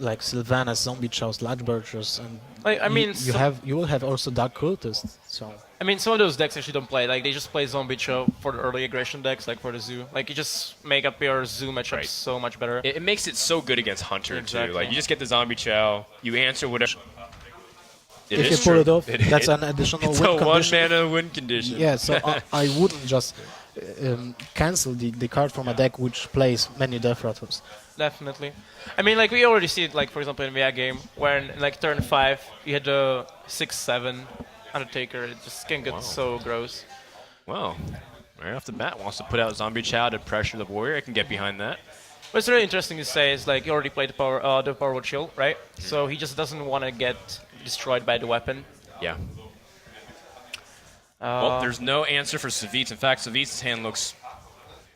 like Sylvanas, Zombie Chows, Large Birchers, and Like, I mean, you will have also Dark Cultists. So I mean, some of those decks actually don't play. Like, they just play Zombie Cho for the early aggression decks, like for the Zoo. Like, you just make up your Zoo matchups Right. so much better. It makes it so good against Hunter, too. Exactly. Like, you just get the Zombie Chow, you answer whatever... It if is you pull true. it off, that's an additional It's win a condition. one-mana win condition. Yeah, so I wouldn't just cancel the card from a deck which plays many Death Rattles. Definitely. I mean, like, we already see it, like, for example, in VIA game, where in, like, turn 5, you had the 6-7 Undertaker. It just can get so gross. Well, right off the bat, wants to put out Zombie Chow to pressure the Warrior. I can get behind that. What's really interesting to say is, like, he already played the Power Word Shield, right? So he just doesn't want to get destroyed by the weapon. Yeah. Well, there's no answer for Savjz. In fact, Savjz's hand looks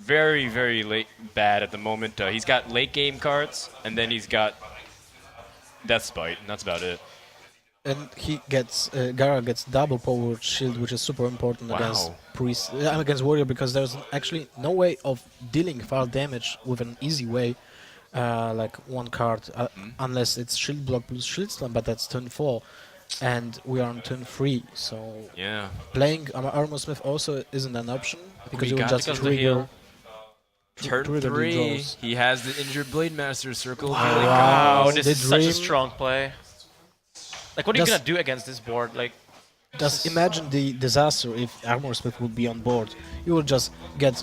very, very bad at the moment. He's got late game cards, and then he's got Death's Bite, and that's about it. And he gets Gaara gets double powered shield, which is super important against priest, against warrior, because there's actually no way of dealing fire damage with an easy way, like one card, unless it's shield block plus shield slam. But that's turn 4, and we are on turn 3. So Yeah. playing Armor Smith also isn't an option because We you will got just because the trigger. heal. Turn trigger the 3, draws. he has the injured Blade Master circle. Wow. Oh, this The is such a dream- strong play. Like, what are you Does- gonna do against this board? Like, Just imagine the disaster if Armor Smith would be on board. You will just get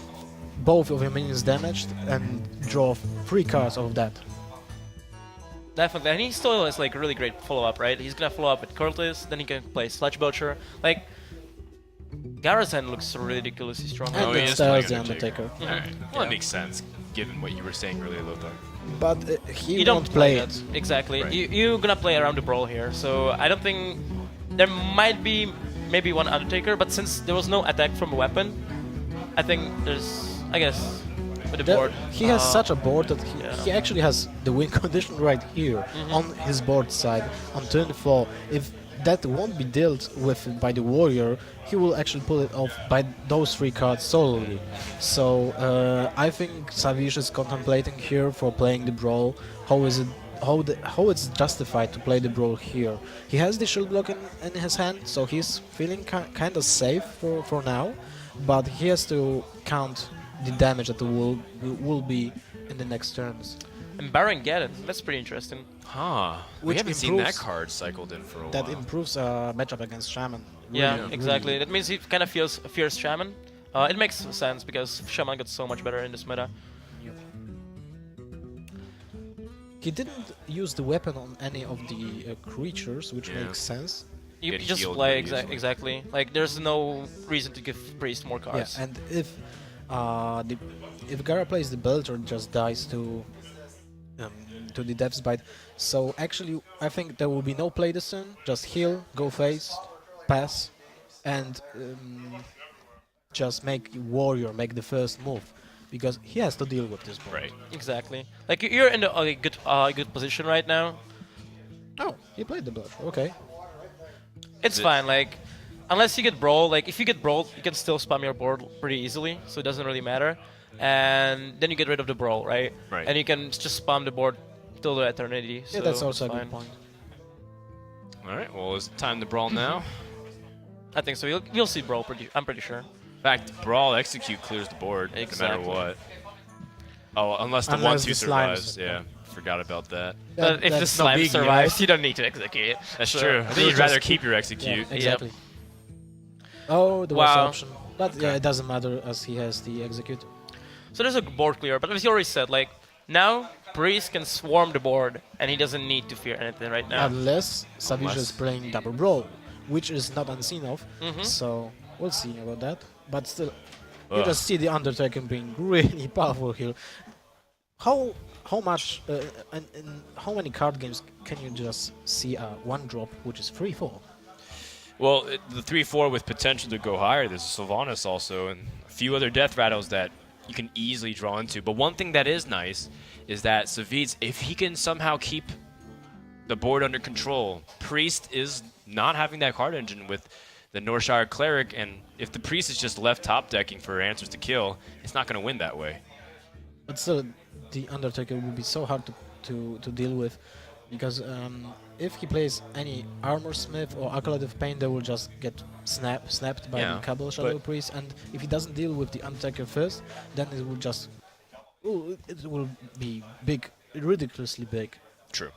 both of your minions damaged and draw 3 cards of that. definitely. And he still has, like, really great follow-up, right? He's gonna follow up with Curtis, then he can play Sludge Belcher. Like, Gaara's hand looks ridiculously strong. And Oh, he then is playing stars the Undertaker. Undertaker. Alright. Well, that makes sense, given what you were saying earlier, Lothar. But he You don't won't play it. that. Exactly. Right. You're gonna play around the brawl here, so I don't think there might be maybe one Undertaker, but since there was no attack from a weapon, I think there's, I guess, with the board. He has such a board that yeah. he actually has the win condition right here on his board side on turn 4. If that won't be dealt with by the warrior, he will actually pull it off by those 3 cards solely. So I think Savjz is contemplating here for playing the brawl. How is it? How it's justified to play the brawl here? He has the shield block in his hand, so he's feeling kind of safe for now. But he has to count the damage that will be in the next turns. And Baron Gaddon, that's pretty interesting. Huh. We Which haven't seen that improves- card cycled in for a That while. improves matchup against Shaman. Yeah, Really, exactly. really. That means he kind of feels a fierce Shaman. It makes sense because Shaman got so much better in this meta. He didn't use the weapon on any of the creatures, which Yeah. makes sense. You Get just healed play pretty easily. exactly. Like, there's no reason to give Priest more cards. Yeah, and if Gaara plays the Belter, it just dies to the Depth's Bite. So actually, I think there will be no play this turn. Just heal, go face, pass, and just make Warrior make the first move, because he has to deal with this board. Right. Exactly. Like, you're in a good position right now. Oh, he played the Belter. Okay. It's fine. Like, unless you get brawl, like if you get brawled, you can still spam your board pretty easily, so it doesn't really matter. And then you get rid of the brawl, right? Right. And you can just spam the board till the eternity. Yeah, so that's also a it's good fine. point. Alright, well, it's time to brawl now. I think so. You'll see brawl. I'm pretty sure. In fact, Brawl Execute clears the board, no Exactly. matter what. Oh, unless the Unless 1-2 the slime survives. is- Yeah, forgot about that. But if the that's no slime biggie, survives, right? you don't need to execute it. That's So- true. I think You'll you'd rather just keep your Yeah, Execute. exactly. Oh, there was Wow. an option. But yeah, it doesn't matter as he has the execute. So there's a board clear, but as you already said, like now Priest can swarm the board, and he doesn't need to fear anything right now. Unless Savjz Unless- is playing double brawl, which is not unseen of. Mhm. So we'll see about that. But still, you Ugh. just see the Undertaker being really powerful here. How much in how many card games can you just see a 1-drop which is 3/4? Well, the 3-4 with potential to go higher. There's a Sylvanas also, and a few other death rattles that you can easily draw into. But one thing that is nice is that Savjz, if he can somehow keep the board under control, Priest is not having that card engine with the Northshire Cleric, and if the Priest is just left top decking for answers to kill, it's not going to win that way. But still, the Undertaker will be so hard to deal with, because if he plays any Armor Smith or Acolyte of Pain, they will just get snapped by the Cabal Shadow but- Priest, and if he doesn't deal with the Undertaker first, then it will just it will be big, ridiculously big. True.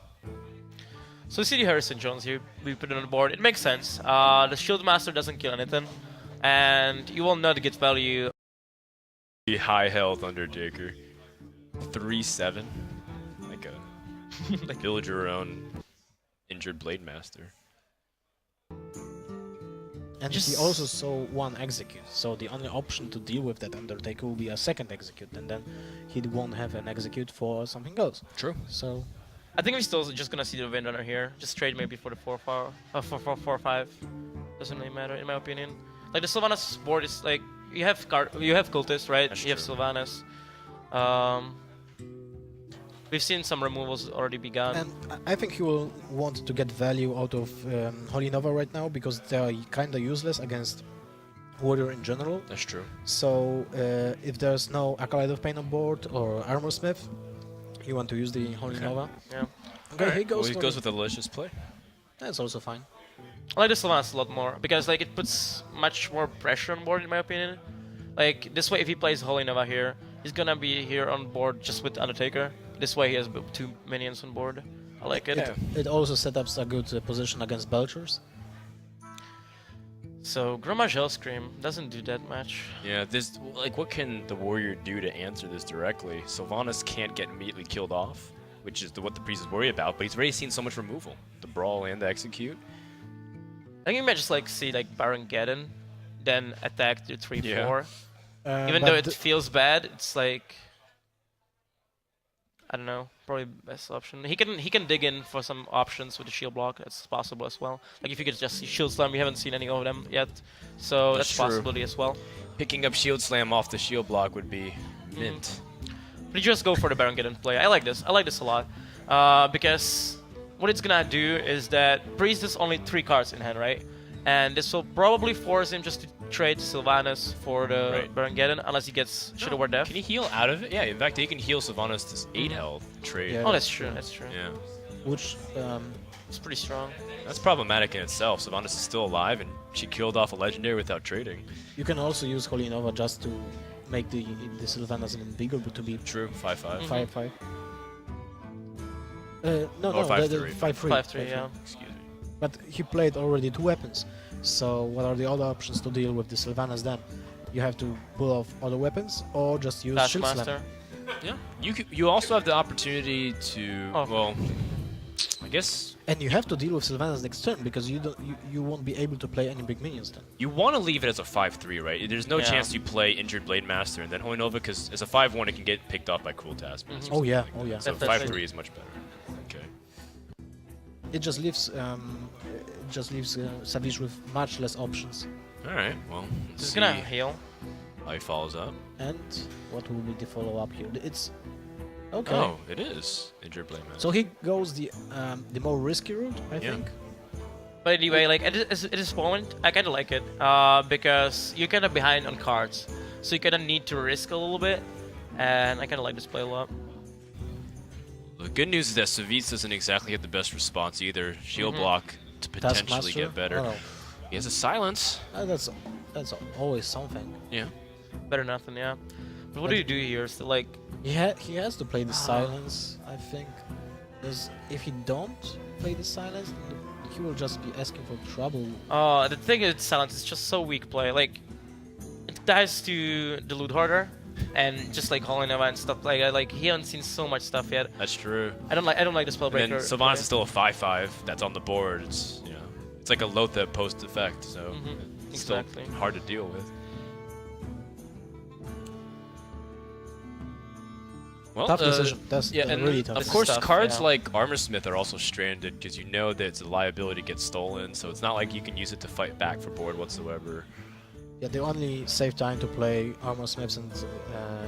So you see the Harrison Jones here, we put it on the board. It makes sense. The Shield Master doesn't kill anything, and you will not get value. The high health Undertaker. 3/7. Like a like build your own injured Blade Master. And he also saw one execute, so the only option to deal with that Undertaker will be a second execute, and then he won't have an execute for something else. True. So I think we're still just gonna see the Windrunner here. Just trade maybe for the 4/5. Doesn't really matter in my opinion. Like the Sylvanas board is like you have Cultist, right? That's you have true. Sylvanas. We've seen some removals already begun. And I think he will want to get value out of Holy Nova right now, because they are kind of useless against Warrior in general. That's true. So if there's no Acolyte of Pain on board or Armor Smith, you want to use the Holy Nova. Yeah. Okay, he Well, goes. he for goes with a delicious play. That's also fine. I like the Sylvanas a lot more because like it puts much more pressure on board in my opinion. Like this way, if he plays Holy Nova here, he's gonna be here on board just with Undertaker. This way, he has 2 minions on board. I like it. Yeah. It also set up a good position against Belchers. So Gromage Hellscream doesn't do that much. Yeah, this like what can the warrior do to answer this directly? Sylvanas can't get immediately killed off, which is what the priest is worried about. But he's already seen so much removal: the brawl and the execute. I think you might just like see like Baron Geddon, then attack the 3/4. Yeah. Even But though it feels bad, it's like I don't know, probably best option. He can dig in for some options with the shield block. That's possible as well. Like if you could just shield slam, we haven't seen any of them yet, so that's a true. possibility as well. Picking up shield slam off the shield block would be mint. But you just go for the Baron Geddon play. I like this. I like this a lot because what it's gonna do is that Priest has only 3 cards in hand, right? And this will probably force him just to trade Sylvanas for the Right. Baron Geddon unless he gets Shadow War Death. Can he heal out of it? Yeah, in fact, he can heal Sylvanas to 8 health trade. Yeah. Oh, that's true. That's true. Yeah. which It's pretty strong. That's problematic in itself. Sylvanas is still alive, and she killed off a legendary without trading. you can also use Holy Nova just to make the Sylvanas even bigger, but to be True, 5/5. 5/5. No, Or no, 5/3. 5/3. 5/3, yeah. Excuse me. But he played already 2 weapons. So what are the other options to deal with the Sylvanas then? You have to pull off other weapons or just use Shield Slam. Taskmaster. Yeah. You also have the opportunity to Oh. well, I guess And you have to deal with Sylvanas next turn because you won't be able to play any big minions then. you want to leave it as a 5/3, right? There's no Yeah. chance you play injured Blade Master and then Holy Nova, because as a 5/1 it can get picked off by Cruel Taskmaster. Oh yeah, oh yeah. So Definitely. 5/3 is much better. Okay. It just leaves Savjz with much less options. All right. Well, let's He's see gonna heal. how he follows up. And what will be the follow-up here? It's okay. Oh, it is injured Blade Master. So he goes the more risky route, I Yeah. think. But anyway, like at this moment, I kind of like it because you're kind of behind on cards, so you kind of need to risk a little bit, and I kind of like this play a lot. The good news is that Savjz doesn't exactly have the best response either. Shield block to potentially Taskmaster? get better. Oh, He has a silence. no. That's always something. Yeah. Better nothing, yeah. But what do you do here? So like, He has to play the silence, I think. Because if he don't play the silence, then he will just be asking for trouble. the thing is, silence is just so weak play. Like, it dies to the loot hoarder, and just like Holy Nova and stuff like that. Like he hasn't seen so much stuff yet. That's true. I don't like the And then spellbreaker. Sylvanas play. is still a 5/5 that's on the board. It's it's like a Lotha post effect, so it's still Exactly. hard to deal with. Well, Tough decision. That's yeah, and really tough. of This is course, tough, cards yeah. like Armorsmith are also stranded because you know that it's a liability gets stolen, so it's not like you can use it to fight back for board whatsoever. Yeah, the only safe time to play Armor Smiths and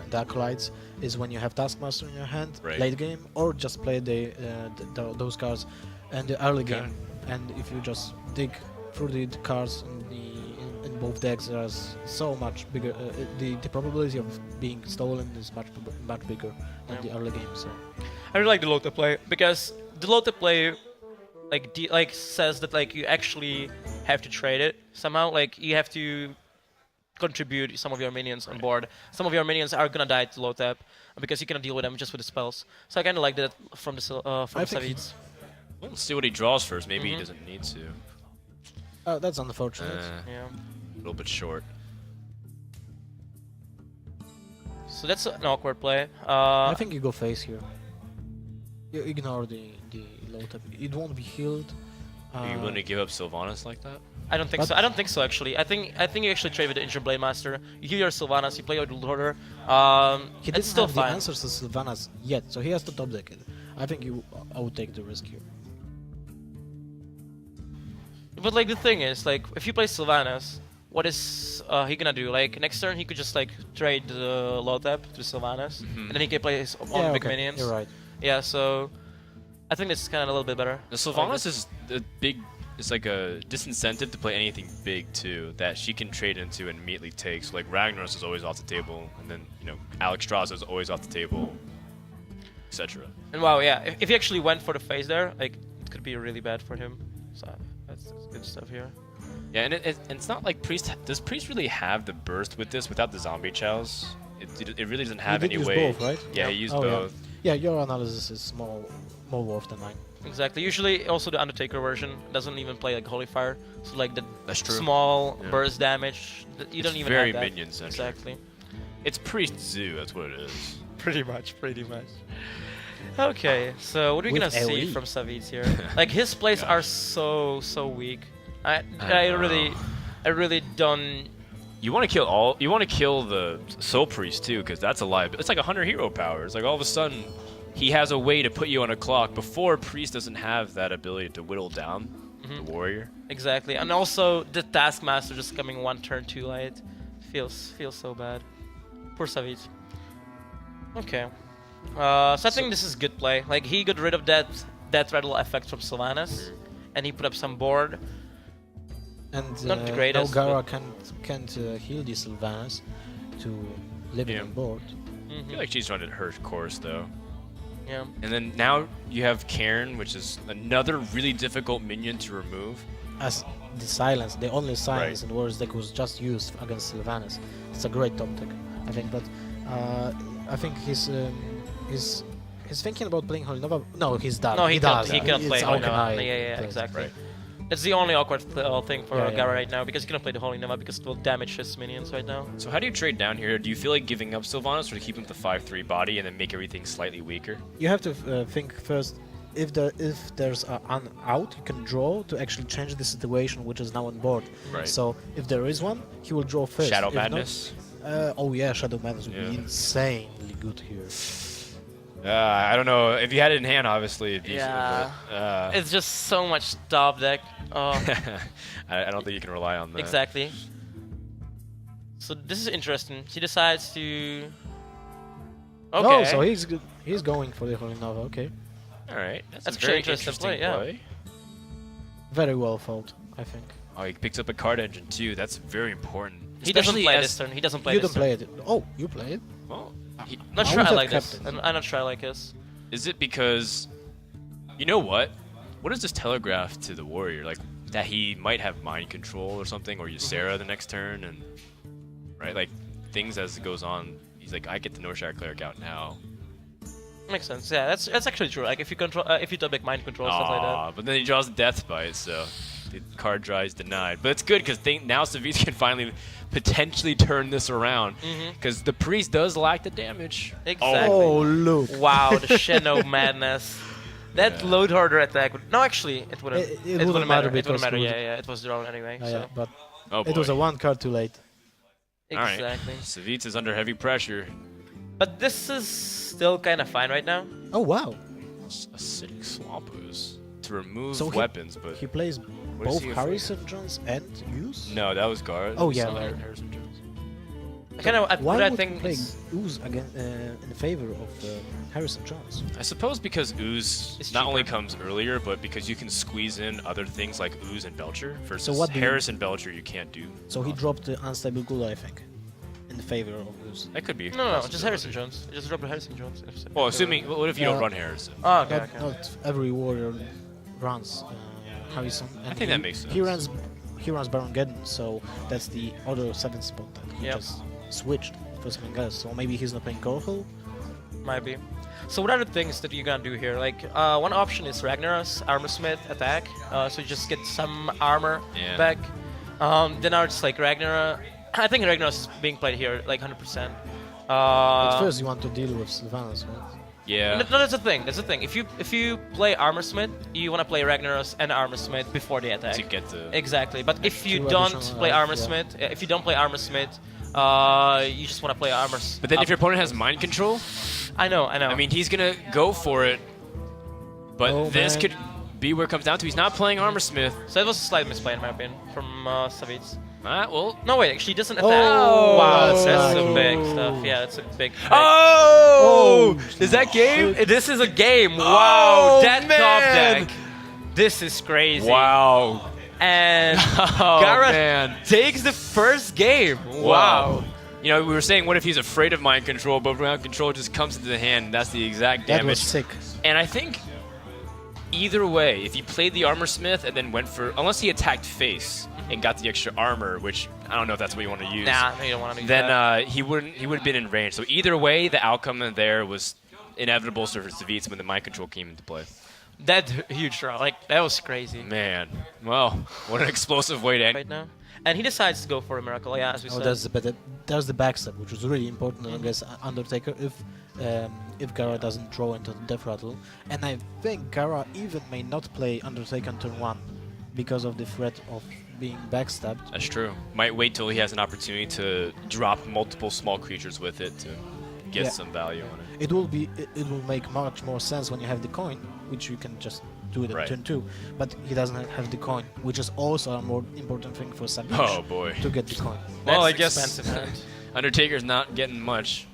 Dark Lights is when you have Taskmaster in your hand, Right. late game, or just play those cards in the early Okay. game. And if you just dig through the cards in both decks, there's so much bigger. The probability of being stolen is much bigger than Yeah. the early game. So I really like the Lota play because the Lota play like says that like you actually have to trade it somehow. Like you have to contribute some of your minions on board. Some of your minions are gonna die to low tap because you cannot deal with them just with the spells. So I kind of like that from the Savjz. Well, let's see what he draws first. Maybe he doesn't need to. Oh, that's unfortunate. Yeah. A little bit short. So that's an awkward play. I think you go face here. You ignore the low tap. It won't be healed. Are you willing to give up Sylvanas like that? I don't think so. I don't think so actually. I think you actually trade with the Injured Blade Master. You heal your Sylvanas, you play your Dual Order. He didn't it's still have fine. the answers to Sylvanas yet, so he has to top deck it. I think I would take the risk here. But like the thing is, like if you play Sylvanas, what is he gonna do? Like next turn he could just like trade the low tap to Sylvanas, and then he can play his own big minions. You're right. Yeah, so I think this is kind of a little bit better. The Sylvanas is a big. It's like a disincentive to play anything big too that she can trade into and immediately take. So like Ragnaros is always off the table, and then Alex Strauss is always off the table, etc. And wow, yeah, if he actually went for the phase there, like it could be really bad for him. So that's good stuff here. Yeah, and it's not like Priest. Does Priest really have the burst with this without the zombie chows? It really doesn't have any use way. both, right? Yeah, he used both. Yeah, your analysis is more worth than mine. Exactly. Usually, also the Undertaker version doesn't even play like Holy Fire, so like the That's true. small burst damage, you don't It's even very have that. minion centric. Exactly. It's Priest Zoo. That's what it is. Pretty much. Okay, so what are we With gonna see AoE. from Savjz here? Like his plays are so weak. I really don't. You want to kill all. You want to kill the Soul Priest too, because that's a liability. It's like 100 hero power. It's like all of a sudden, he has a way to put you on a clock. Before Priest doesn't have that ability to whittle down the warrior. Exactly, and also the Taskmaster just coming one turn too late feels so bad. Poor Savjz. Okay, so I think this is good play. Like he got rid of that rattle effect from Sylvanas, and he put up some board. And Not the now greatest, Gaara can't heal the Sylvanas to live Yeah. on board. I feel like she's running her course though. Yeah. And then now you have Cairn, which is another really difficult minion to remove. As the silence, the only silence in Warriors deck was just used against Sylvanas. It's a great top deck, I think. But I think he's thinking about playing Holy Nova. No, he's done. No, he does. cannot play It's Holy Alchemy Nova. Yeah, plays. exactly. Right. It's the only awkward thing for Yeah, Gaara right now because he cannot play the Holy Nova because it will damage his minions right now. So how do you trade down here? Do you feel like giving up Sylvanas or to keep him the 5/3 body and then make everything slightly weaker? You have to think first. If there's an out, you can draw to actually change the situation, which is now on board. Right. So if there is one, he will draw first. Shadow If not- Madness? oh yeah, Shadow Madness would Yeah. be insanely good here. I don't know. If you had it in hand, obviously it'd be. Yeah. But, It's just so much top deck. I don't think you can rely on that. Exactly. So this is interesting. He decides to. Okay. Oh, so he's good. He's going for the Holy Nova. Okay, All right. That's That's a very actually interesting interesting play, yeah. very well thought, I think. Oh, he picks up a card engine too. That's very important. He doesn't Especially play as- this turn. He doesn't play You this don't turn. play it. Oh, you play it. Well, Not How sure is I that like this. captain? I'm not sure I like this. is it because, you know what? What does this telegraph to the warrior? Like that he might have mind control or something, or Ysera the next turn, and right, like things as it goes on. He's like, I get the Northshire cleric out now. Makes sense. Yeah, that's actually true. Like if you control, if you double mind control stuff like that. But then he draws Death Bite, so the card draw is denied. But it's good because now Savjz can finally potentially turn this around because the priest does lack the damage. Exactly. Oh, look. Wow, the Shadow Madness. That load harder attack would... No, actually, it wouldn't. It wouldn't matter It wouldn't because matter. it was- Yeah, it was drawn anyway. Yeah, So. but Oh boy. it was a one card too late. Exactly. Alright. Savjz is under heavy pressure. But this is still kind of fine right now. Oh wow. Acidic Swamp Ooze to remove So weapons, but He plays is both he afraid of? Harrison Jones and Hughes. no, that was Gaara. Oh, yeah, Some right. Harrison Jones. Why What I would think you play is- Ooze again in favor of Harrison Jones? I suppose because Ooze It's not only cheaper. comes earlier, but because you can squeeze in other things like Ooze and Belcher versus what do you- Harris and Belcher you can't do. So he dropped the unstable Gula, I think. in favor of this. That could be. a No, just possibility. Harrison Jones. Just drop Harrison Jones. Well, assuming, what if you don't Uh, run Harrison? Oh, okay, Not, okay. not every warrior runs Harrison. And think that makes sense. He runs Baron Geddon, so that's the other 7th spot that he Yep. just switched for something else. So maybe he's not playing Korhal. Might be. So what are the things that you're gonna do here? Like, one option is Ragnaros, Armorsmith attack. So you just get some armor Yeah. back. Then now it's like Ragnara. I think Ragnaros is being played here like 100%. But first you want to deal with Sylvanas, right? Yeah. No, that's the thing. That's the thing. If you play Armorsmith, you want to play Ragnaros and Armorsmith before the attack. To get the. Exactly. But if you two don't additional play life, Armorsmith, if you don't play Armorsmith, you just want to play Armors. But then if your opponent has mind control, I know. I mean, he's gonna go for it. But Oh, this man. could be where it comes down to. He's not playing Armorsmith. So that was a slight misplay in my opinion from Savjz. Well. No, wait, actually, he doesn't attack. Oh, wow, that's that's nice. some big stuff. Yeah, that's a big. Oh! Is that game? This is a game. Wow, Oh, that top man. deck. This is crazy. Wow. And Oh, Gaara man. takes the first game. Wow. You know, we were saying, what if he's afraid of mind control, but mind control just comes into the hand, and that's the exact That damage. was sick. And I think either way, if he played the Armorsmith and then went for, unless he attacked face and got the extra armor, which I don't know if that's what you want to use. Nah, no, you don't want to use Then that. he would have been in range. So either way, the outcome in there was inevitable for Savjz when the mind control came into play. That huge draw, like that was crazy. Man, well, what an explosive way to end. Right now, and he decides to go for a miracle. Yeah, as we Oh, said. that's the backstab, which was really important against Undertaker if Gaara doesn't draw into the death rattle. And I think Gaara even may not play Undertaker on turn 1 because of the threat of being backstabbed. That's true. Might wait till he has an opportunity to drop multiple small creatures with it to get Yeah. some value on it. It will make much more sense when you have the coin, which you can just do it Right. at turn 2. But he doesn't have the coin, which is also a more important thing for Savjz Oh boy. to get the coin. Well, That's I guess expensive hand. Undertaker's not getting much.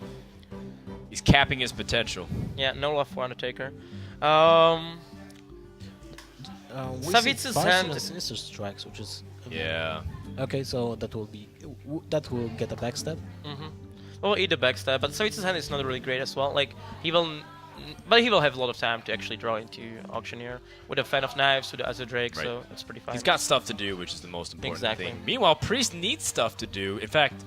He's capping his potential. Yeah, no love for Undertaker. We Savjz's see Farson hand- and Sinister Strikes, which is Yeah. okay. So that will get a backstab. Well, either backstab, but Savjz's hand is not really great as well. Like he will, but he will have a lot of time to actually draw into Auctioneer with a Fan of Knives, with the Azure Drake, Right. so it's pretty fine. He's got stuff to do, which is the most important Exactly. thing. Meanwhile, Priest needs stuff to do. In fact,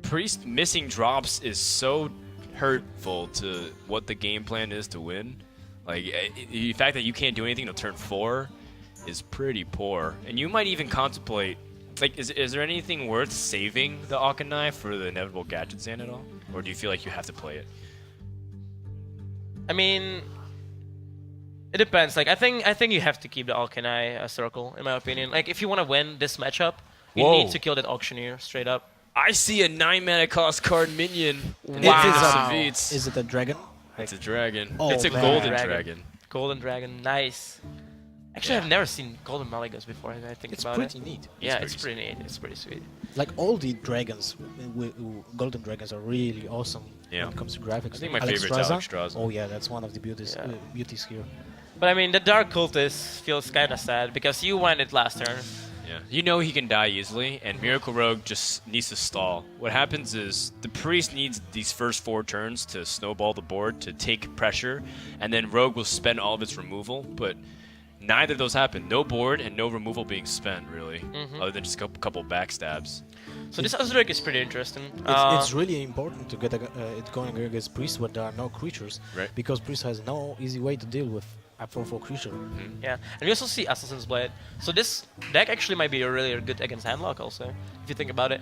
Priest missing drops is so hurtful to what the game plan is to win. Like, the fact that you can't do anything until turn 4 is pretty poor. And you might even contemplate, like, is there anything worth saving the Auchenai for the inevitable Gadget Sand at all? Or do you feel like you have to play it? I mean, it depends. Like I think you have to keep the Alkanai circle, in my opinion. Like if you want to win this matchup, you Whoa. need to kill that Auctioneer straight up. I see a 9 mana cost card minion. Wow. It's Is it a dragon? a dragon. Oh, It's a man. golden Dragon. dragon. Golden Dragon, nice. Actually, Yeah. I've never seen Golden Malygos before. I think It's about pretty it. neat. Yeah, pretty it's pretty neat. It's pretty sweet. Like all the dragons, golden dragons are really awesome Yeah. when it comes to graphics. I think my favorite's Alex Straza. Oh yeah, that's one of the beauties Yeah. beauties here. But I mean, the Dark Cultist feels kind of sad because you won it last turn. Yeah. You know he can die easily, and Miracle Rogue just needs to stall. What happens is the Priest needs these first 4 turns to snowball the board to take pressure, and then Rogue will spend all of its removal, but neither of those happen. No board and no removal being spent, really, other than just a couple backstabs. So this Azurek is pretty interesting. It's really important to get it going against Priest when there are no creatures, Right. because Priest has no easy way to deal with a 4/4 creature. Yeah, and we also see Assassin's Blade. So this deck actually might be really good against Handlock also, if you think about it.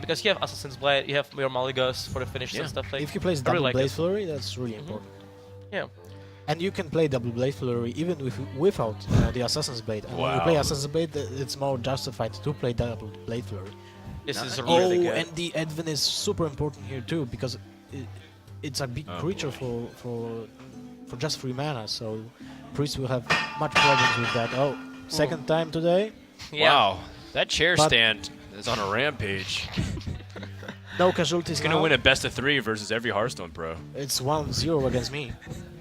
Because you have Assassin's Blade, you have your Malygos for the finishes Yeah. and stuff like. If he plays I double really like Blade it. Flurry, that's really important. Yeah. And you can play double Blade Flurry even without the Assassin's Blade. And when you Wow. play Assassin's Blade, it's more justified to play double Blade Flurry. This is Oh, really good. and the Edwin is super important here too, because it's a big Oh, creature boy. for just 3 mana, so Priest will have much problems with that. Oh, second time today. Yeah. Wow. That chair But- stand is on a rampage. No casualties He's going to now. win a best of 3 versus every Hearthstone pro. It's 1-0 against me.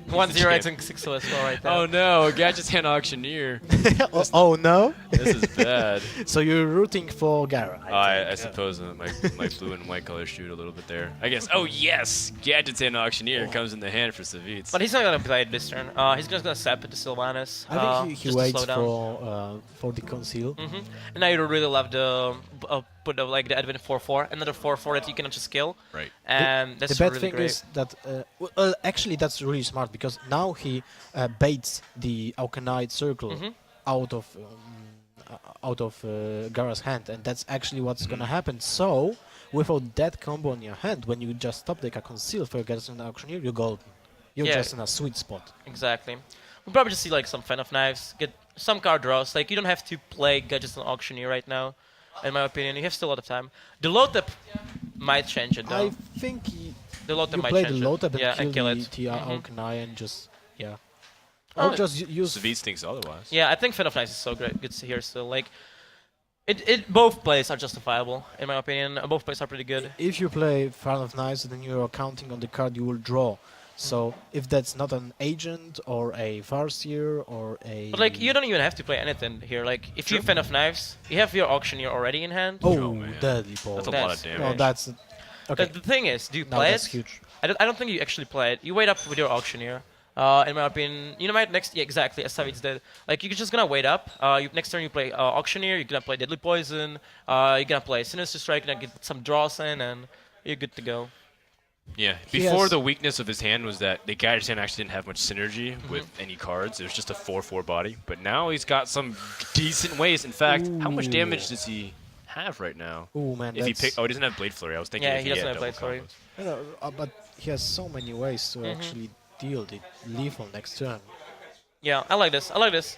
1-0 I think 6 as well right there. Oh no, Gadget's Hand Auctioneer. Oh no! This is bad. So you're rooting for Gaara. I suppose my blue and white colors shoot a little bit there. I guess. Oh yes, Gadget's Hand Auctioneer comes in the hand for Savjz. But he's not gonna play it this turn. He's just gonna sap it to Sylvanas. I think he just to waits slow down. for the conceal. And I really love the put like the advent 4/4, another 4/4 that you cannot just kill. Right. And that's the bad really thing great. is that well, actually that's really smart because now he baits the Alkanite circle out of Gaara's hand, and that's actually what's gonna happen. So without that combo in your hand, when you just top deck a conceal for Gadget's Auctioneer, you're golden. You're Yeah. just in a sweet spot. Exactly. We'll probably just see like some Fan of Knives, get some card draws. Like you don't have to play Gadgets Auctioneer right now, in my opinion. You have still a lot of time. The load up might change it though. I think The load up you might play the change load it. up and Yeah, kill and kill the it. Alkanai and just Oh, or just use Savjz thinks otherwise. Yeah, I think Fan of Knives is so great. Good to hear still. Like, it both plays are justifiable in my opinion. Both plays are pretty good. if you play Fan of Knives, then you are counting on the card you will draw. So if that's not an agent or a Farseer or a But like, you don't even have to play anything here. Like, if you Fan of Knives, you have your Auctioneer already in hand. oh man. deadly ball. That's a That's- lot of damage. No, that's okay. The thing is, do you Now play that's it? huge. I don't think you actually play it. You wait up with your Auctioneer. In my opinion, you might yeah, exactly as Savjz did. Like you're just gonna wait up. Next turn you play Auctioneer. You're gonna play Deadly Poison. You're gonna play Sinister Strike. You're gonna get some draws in, and you're good to go. Yeah. He Before has- the weakness of his hand was that the Gadget's Hand actually didn't have much synergy with any cards. It was just a 4/4 body. But now he's got some decent ways. In fact, how much damage does he have right now? Oh man, If he that's pick, oh, he doesn't have Blade Flurry. I was thinking Yeah, if he doesn't had have Blade double Flurry. combos. you know, but he has so many ways to actually deal the lethal next turn. Yeah, I like this. I like this.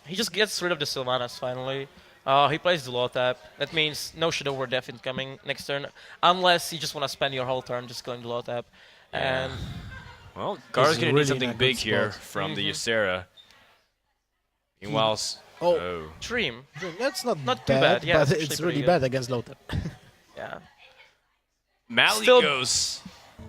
He just gets rid of the Sylvanas finally. He plays the low tap. That means no Shadow Word Death incoming next turn, unless you just want to spend your whole turn just killing the low tap. And Well, Gaara's He's going to really need something in a big good here spot. from the Ysera. Meanwhile, Oh. Dream. That's not Not too bad, yeah, but it's it's actually really pretty bad against low tap. Yeah. Malygos.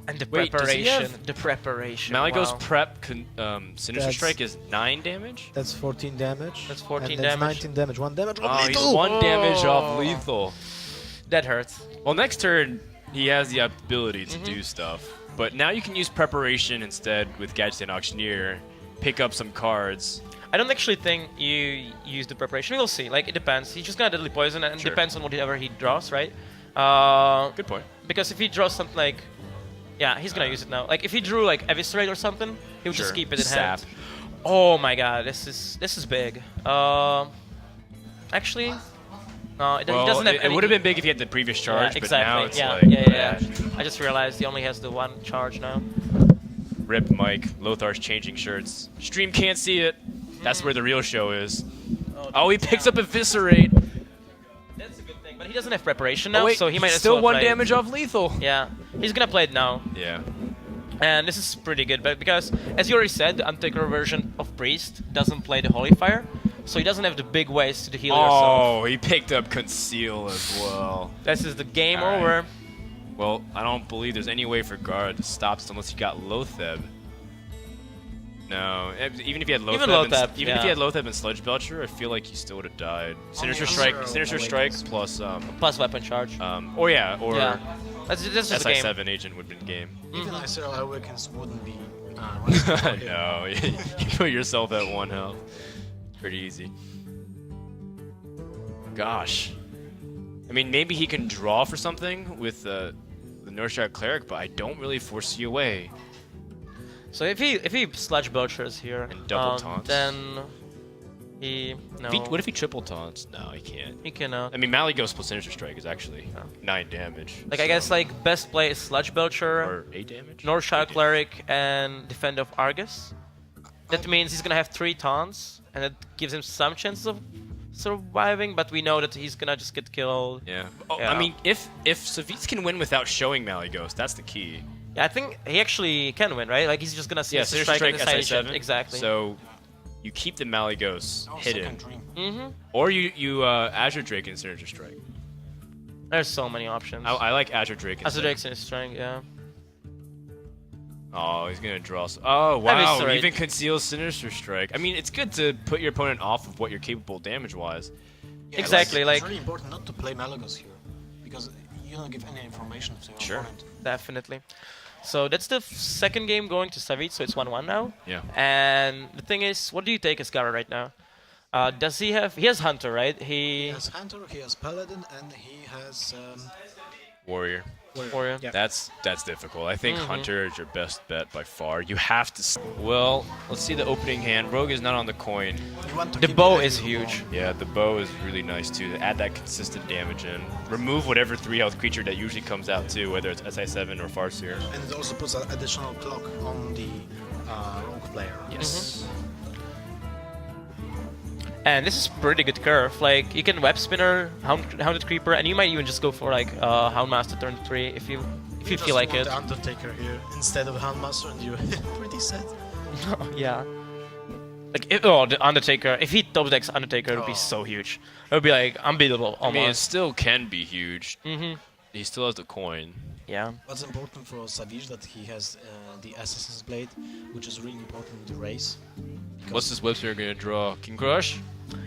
And the Wait, does he preparation. have- The preparation. Malygos wow. prep Sinister That's- Strike is 9 damage? That's 14 damage. That's 14 and that's damage. 19 damage. 1 damage. Oh, he's lethal! 1 damage Oh. off lethal. That hurts. Well, next turn, he has the ability to Mm-hmm. do stuff. But now you can use preparation instead with Gadget and Auctioneer, pick up some cards. I don't actually think you use the preparation. We'll see. Like, it depends. He's just gonna Deadly Poison, and it Sure. depends on whatever he draws, right? Good point. Because if he draws something like... Yeah, he's gonna use it now. Like, if he drew, like, Eviscerate or something, he would just Sure. keep it in Sap. hand. Oh my god, this is big. Actually... No, he doesn't have it any... would have been big if he had the previous charge, yeah, but now exactly. it's Yeah, like, yeah. I just realized he only has the one charge now. Rip Mike, Lothar's changing shirts. Stream can't see it. That's where the real show is. Oh, he picks up Eviscerate. That's a good thing, but he doesn't have preparation now, Oh, wait, so he might as still well 1 play it. damage off lethal. Yeah, he's gonna play it now. Yeah. And this is pretty good, but because, as you already said, the Untaker version of Priest doesn't play the Holy Fire, so he doesn't have the big ways to heal yourself. Oh, he picked up Conceal as well. This is the game All right. over. Well, I don't believe there's any way for Gaara to stop this unless you got Lotheb. No, even if you had Lotheb, Even Lotheb, if you yeah. had Lotheb and Sludge Belcher, I feel like he still would have died. Sinister yeah. Strike, Sure. Sinister Wait, Strike that's- plus Plus weapon charge. or yeah, or Yeah. That's just the game. SI7 agent would have been game. Even Isaiah Awakens wouldn't be. No, you put yourself at 1 health. Pretty easy. Gosh. I mean, maybe he can draw for something with the Northshire Cleric, but I don't really foresee a way. So if he Sludge Belchers here, And double taunts? then he no. What if he triple taunts? No, he can't. he can I mean, Malygos plus Sinister Strike is actually 9 damage. like I so- guess like best play is Sludge Belcher, Or 8 damage? Northshire 8 damage. Cleric, and Defender of Argus. That means he's gonna have 3 taunts, and it gives him some chances of surviving. But we know that he's gonna just get killed. Yeah. Oh, Yeah. I mean, if Savjz can win without showing Malygos, that's the key. Yeah, I think he actually can win, right? Like he's just gonna Yeah, Sinister Sinister Strike Strike and decide SI7. exactly. So you keep the Malygos hidden. Mm-hmm. Or you Azure Drake and Sinister Strike. There's so many options. I like Azure Drake. As a instead. Drake Sinister Strike, yeah. Oh, he's gonna draw. Oh wow! strike. Even conceals Sinister Strike. I mean, it's good to put your opponent off of what you're capable damage-wise. Yeah, Exactly, It's like- really important not to play Malagos here, because you don't give any information to your Sure. opponent. Definitely. So that's the second game going to Savjz, so it's 1-1 now. Yeah. And the thing is, what do you take as Gaara right now? Does he have... He has Hunter, right? He has Hunter, he has Paladin, and he has Warrior. Warrior. Yeah. That's difficult. I think Mm-hmm. Hunter is your best bet by far. You have to. Well, let's see the opening hand. Rogue is not on the coin. You want to The keep bow it is at huge. Yeah, the bow is really nice too. To add that consistent damage in. Remove whatever 3 health creature that usually comes out too, whether it's SI7 or Farseer. And it also puts an additional clock on the rogue player. Yes. And this is pretty good curve. Like, you can Web Spinner, Hounded Creeper, and you might even just go for, like, Houndmaster turn 3 if you feel like it. The Undertaker here instead of Houndmaster, and you're pretty sad. Yeah. Like, the Undertaker, if he top decks Undertaker, it would be so huge. It would be, like, unbeatable, I mean, it almost. still can be huge. Mm-hmm. He still has the coin. Yeah. What's important for Savjz that he has the Assassin's Blade, which is really important in the race. What's this web spinner gonna draw? King Crush?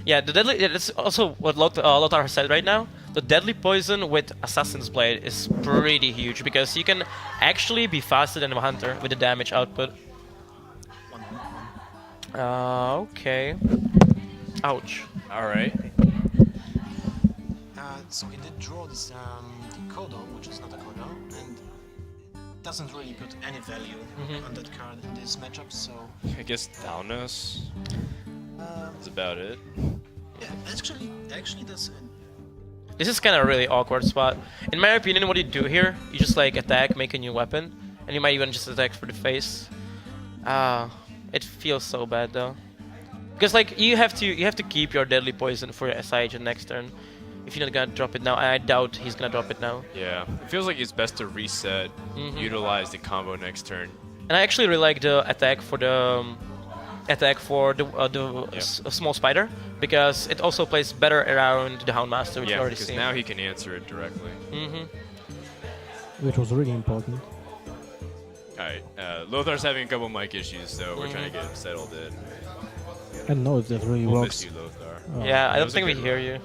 Yeah, the deadly. Yeah, that's also what Lothar said right now. The deadly poison with Assassin's Blade is pretty huge because you can actually be faster than a hunter with the damage output. Okay. Ouch. All right. So he did draw this the Kodo, which is not a Kodo, and it doesn't really put any value on that card in this matchup. So I guess Thalnos is about it. yeah, actually that's. This is kind of a really awkward spot. In my opinion, what you do here, you just like attack, make a new weapon, and you might even just attack for the face. It feels so bad though, because like you have to keep your deadly poison for your SI agent next turn. If you're not gonna drop it now, and I doubt he's gonna drop it now. Yeah, it feels like it's best to reset, utilize the combo next turn. And I actually really like the attack for the small spider because it also plays better around the Houndmaster, which you Yeah, already because seen. now he can answer it directly. Which was really important. Alright, Lothar's having a couple mic issues, so we're trying to get him settled in. I don't know if that really We'll works. miss you, Lothar. Oh. Yeah, I That don't was a think we good hear you.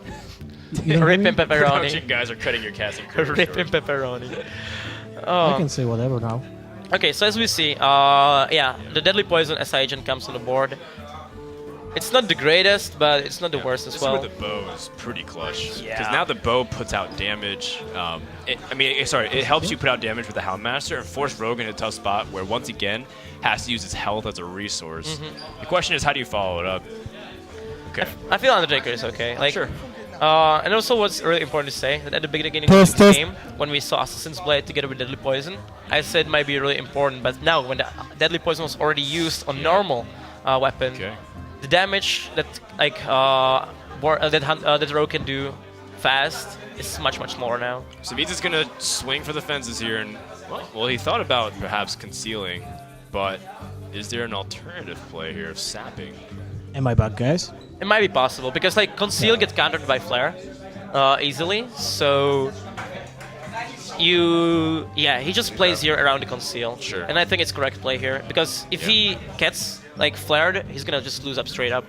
You know Rip what I in mean? pepperoni. Production guys are cutting your casting curve Rip short. in pepperoni. I Oh. can say whatever now. Okay, so as we see, yeah, the deadly poison SI agent comes on the board. It's not the greatest, but it's not the worst as This well. is where the bow is pretty clutch. Yeah. Because now the bow puts out damage. It helps you put out damage with the Houndmaster and force Rogue in a tough spot where, once again, has to use its health as a resource. The question is, how do you follow it up? Okay. I feel Undertaker is okay. Like, Sure. And also, what's really important to say that at the beginning of the game, when we saw Assassin's Blade together with Deadly Poison, I said it might be really important. But now, when the Deadly Poison was already used on normal weapon, Okay. the damage that that Rogue can do fast is much smaller now. Savjz is going to swing for the fences here, and well, he thought about perhaps concealing, but is there an alternative play here of sapping? Am I back, guys? It might be possible because like Conceal gets countered by Flare easily, so he just plays here around the Conceal. Sure. And I think it's correct play here because if he gets like flared, he's gonna just lose up straight up.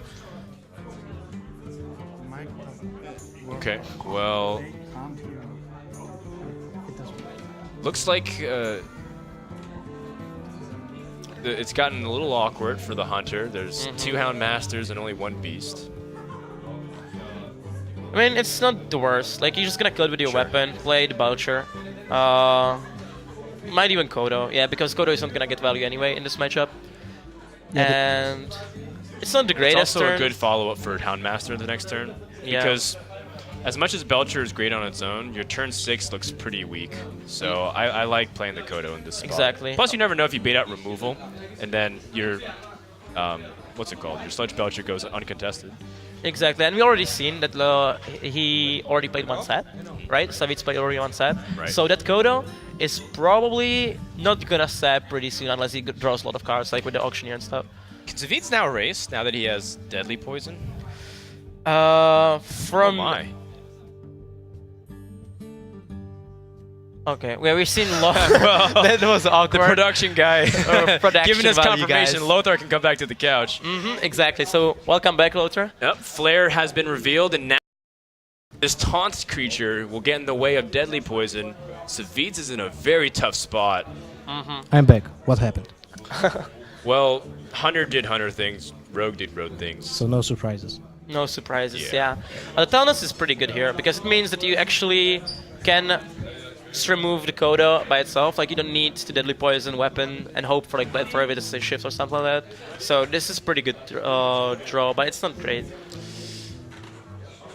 Okay, well, looks like it's gotten a little awkward for the hunter. There's 2 Houndmasters and only 1 beast. I mean, it's not the worst. Like, you're just gonna kill it with your Sure. weapon, play the Boucher. Might even Kodo. Yeah, because Kodo is not gonna get value anyway in this matchup. And it's not the It's greatest also turn. a good follow-up for Houndmaster the next turn, Yeah. because as much as Belcher is great on its own, your turn 6 looks pretty weak. So I like playing the Kodo in this spot. Exactly. Plus, you never know if you bait out removal, and then your what's it called? Your Sludge Belcher goes uncontested. Exactly, and we already seen that he already played 1 set, right? Savjz played already 1 set. Right. So that Kodo is probably not gonna sap pretty soon unless he draws a lot of cards, like with the Auctioneer and stuff. Can Savjz now race now that he has Deadly Poison? From Oh my. Okay, well, we've seen Lothar. That was The awkward. production guy production giving us value, confirmation. guys. Lothar can come back to the couch. Exactly. So, welcome back, Lothar. Yep, Flare has been revealed, and now this taunt creature will get in the way of deadly poison. Savjz is in a very tough spot. I'm back. What happened? Well, Hunter did Hunter things, Rogue did Rogue things. So no surprises. No surprises, Yeah. yeah. The Talnos is pretty good here because it means that you actually can just remove the Coda by itself. Like, you don't need to deadly poison weapon and hope for like Blade Flurry with a shift or something like that. So this is pretty good draw, but it's not great.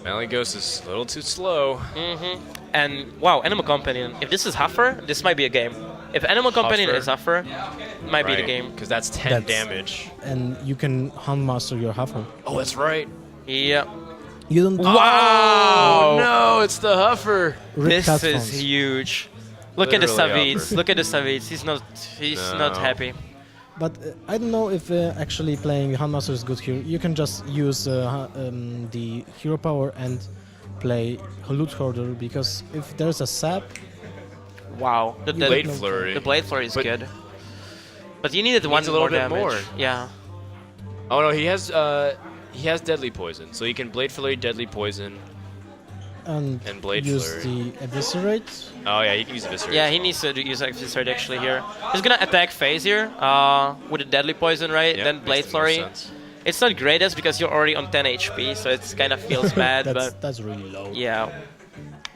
Malygos is a little too slow. And wow, Animal Companion. If this is Huffer, this might be a game. If Animal Companion Huffer. is Huffer, it might be the game. Because that's 10 That's- damage. And you can Handmaster your Huffer. Oh, that's right. Yeah. You don't. Oh, no, it's the Huffer. Rip This cat is phones. huge. Look at the Literally Savjz. Huffer. Look at the Savjz. He's not No. happy. But I don't know if actually playing Handmaster is good here. You can just use the hero power and play Loot Hoarder, because if there's a sap, Wow. The Blade Flurry. The Blade Flurry is But good. But you needed one needs a little more bit damage. more. Yeah. Oh, no, he has Deadly Poison. So he can Blade Flurry, Deadly Poison. and, And Blade use Flurry. the Eviscerate. Oh, yeah, he can use Eviscerate. Yeah, he needs to use Exorcist actually here. He's gonna attack phase here with a Deadly Poison, right? Yeah, then makes Blade the most Flurry. sense. It's not greatest because you're already on 10 HP, so it kind of feels bad, but That's really low. yeah.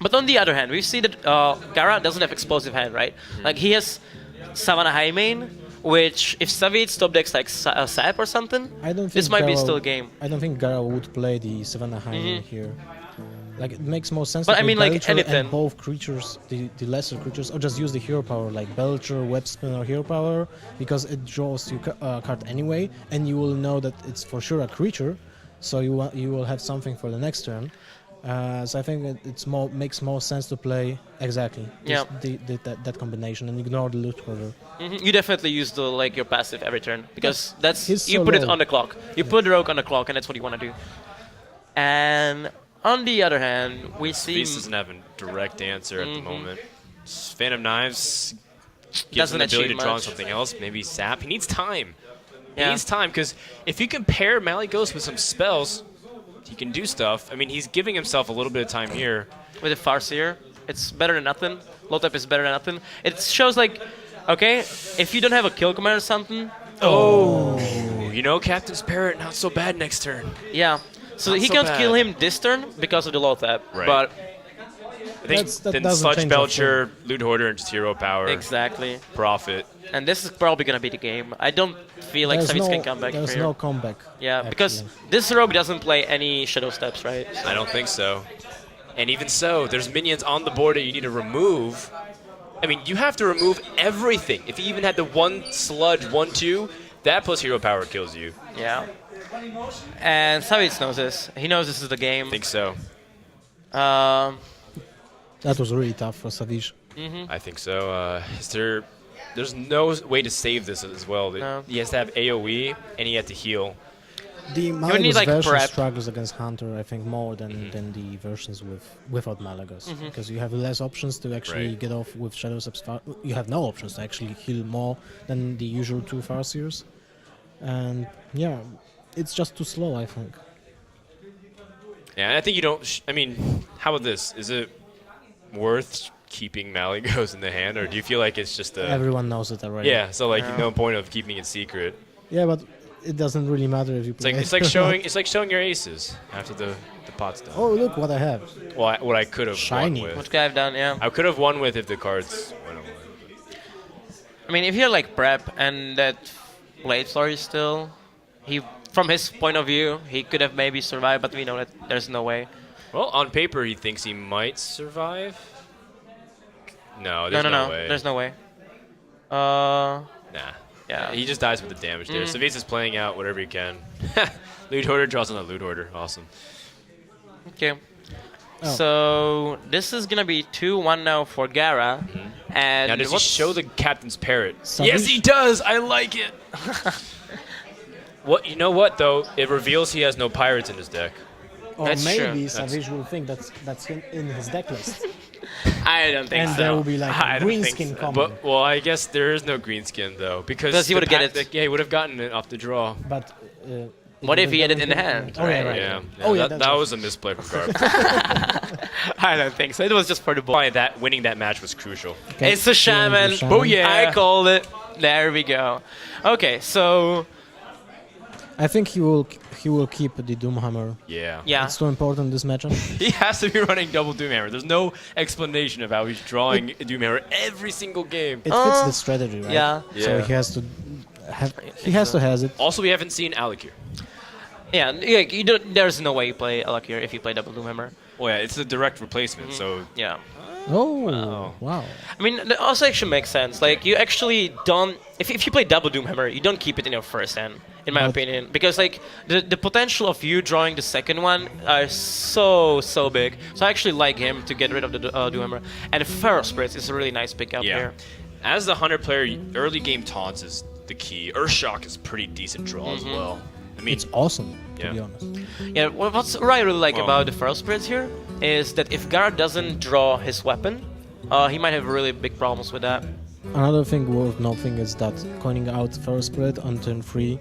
But on the other hand, we see that Gaara doesn't have explosive hand, right? Like, he has Savannah High main, which if Savjz top decks like Sap or something, I don't think this might be Gaara- still a game. I don't think Gaara would play the Savannah High here. Like, it makes more sense But to I play mean, like, Belcher anything. and both creatures, the lesser creatures, or just use the hero power like Belcher, Web Spin, or hero power, because it draws you card anyway, and you will know that it's for sure a creature, so you will have something for the next turn. So I think it's makes more sense to play exactly Yeah. that combination and ignore the loot order. You definitely use your passive every turn because that's He's you so put it low. on the clock. You put the Rogue on the clock, and that's what you want to do. And on the other hand, we see Beast doesn't have a direct answer at the moment. Fan of Knives gives Doesn't him the ability to achieve draw on much. something else. Maybe Sap. He needs time. He Yeah. needs time, because if you can pair Malygos with some spells, he can do stuff. I mean, he's giving himself a little bit of time here. with the Farseer. It's better than nothing. Low-tap is better than nothing. It shows like, okay, if you don't have a kill command or something, Oh, you know, Captain's Parrot, not so bad next turn. yeah. So Not he so can't bad. kill him this turn because of the low-tap. Right. But I think That then doesn't Sludge change that Belcher, Loot Hoarder, and just hero power. exactly. Profit. And this is probably gonna be the game. I don't feel like Savjz can come back There's here. no comeback. Yeah, because actually. this Rogue doesn't play any Shadow Steps, right? I don't think so. And even so, there's minions on the board that you need to remove. I mean, you have to remove everything. If you even had the one Sludge, 1/2, that plus hero power kills you. Yeah. And Savjz knows this. He knows this is the game. I think so. That was really tough for Savjz. I think so. There's no way to save this as well. No. He has to have AoE, and he has to heal. The need, Malagos like, version prep. struggles against Hunter, I think, more than the versions without Malagos, because you have less options to actually Right. get off with Shadow Subs. You have no options to actually heal more than the usual two Farseers, and yeah, it's just too slow, I think. Yeah, and I think you don't. I mean, how about this? Is it worth keeping Malygos in the hand, or do you feel like it's just a? Everyone knows it already. Yeah, so like Yeah. no point of keeping it secret. Yeah, but it doesn't really matter if you It's play. like it's like showing your aces after the pot's done. Oh, look what I have! Well, what I could have Shiny. won with. What could I have done? Yeah. I could have won with if the cards went away. I mean, if you're like prep and that Blade Flurry still, from his point of view, he could have maybe survived, but we know that there's no way. Well, on paper, he thinks he might survive. No, No, there's no, way. there's no way. Nah. Yeah. He just dies with the damage there. Savjz is playing out whatever he can. Loot Hoarder draws on a Loot Hoarder. Awesome. Okay. Oh. So this is gonna be 2-1 now for Gaara. And Now, does he show the Captain's Parrot? Savjz? Yes, he does. I like it. What? You know what, though? It reveals he has no pirates in his deck. Or That's maybe true. Savjz will think that's in his deck list. I don't think And so. there will be like I a don't green think skin so. coming. But well, I guess there is no green skin though because Because he the would've get pack- it. Yeah, he would have gotten it off the draw. But What if he had it in the hand, Oh yeah, right? right. Yeah, Oh, yeah, that, that's that was a misplay from Garb. I don't think so. It was just for the ball. Why that winning that match was crucial. Okay, It's a shaman. the shaman. Booyah. I called it. There we go. Okay, so I think he will keep the Doomhammer. Yeah. yeah, It's too important this matchup. He has to be running double Doomhammer. There's no explanation of how he's drawing Doomhammer every single game. It fits the strategy, right? yeah. So Yeah. he has to have. He has to has it. Also, we haven't seen Alakir. Yeah, like, you don't, there's no way you play Alakir if you play Double Doomhammer. Well, yeah, it's a direct replacement, so Yeah. Oh, wow. I mean, that also actually makes sense. Like, you actually don't... If you play Double Doomhammer, you don't keep it in your first hand, in my But- opinion. Because, like, the potential of you drawing the second one are so big. So I actually like him to get rid of the Doomhammer. And Feral Spirits is a really nice pickup yeah. here. As the Hunter player, early game taunts is the key. Earthshock is a pretty decent draw as well. I mean, It's awesome, to Yeah. be honest. Yeah, what I really like Well- about the Feral Spirits here is that if Gaara doesn't draw his weapon, he might have really big problems with that. Another thing worth noting is that coining out First Spirit on turn 3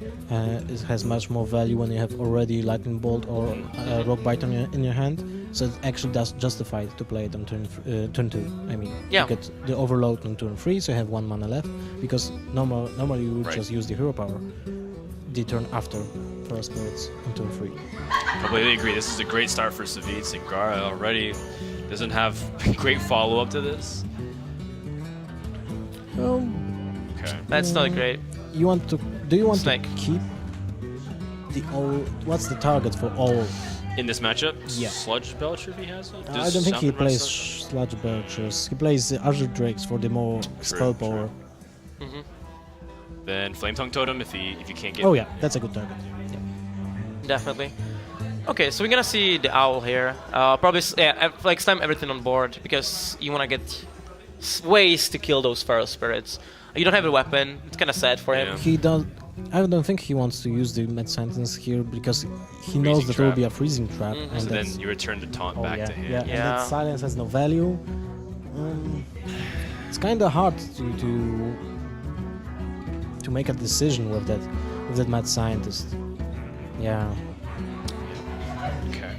has much more value when you have already Lightning Bolt or Rock Bite in your hand. So it actually does justify it to play it on turn 2. I mean, Yeah. you get the Overload on turn 3, so you have 1 mana left. Because normally you would Right. just use the Hero Power the turn after First Spirits on turn 3. completely agree. This is a great start for Savjz, and Gaara already doesn't have great follow-up to this. Okay. That's not great. You want to? Do you want Snake. to keep the all? What's the target for all? In this matchup, Yeah. Sludge Belcher if he has it? I Does don't think he Shaman run plays Sludge? Sludge Belchers. He plays the Azure Drakes for the more spell true. power. Then Flame Tongue Totem if you can't get. Oh yeah, that's a good target. Definitely. Okay, so we're gonna see the owl here. Probably, like slam everything on board because you wanna get ways to kill those feral spirits. You don't have a weapon. It's kind of sad for him. Yeah. He don't. I don't think he wants to use the Mad Sentence here because he knows Freezing that there will trap. be a freezing trap, and So then that's, you return the taunt oh, back yeah, to him. yeah, and Yeah. that silence has no value. It's kind of hard to make a decision with that Mad Scientist. Yeah. Okay.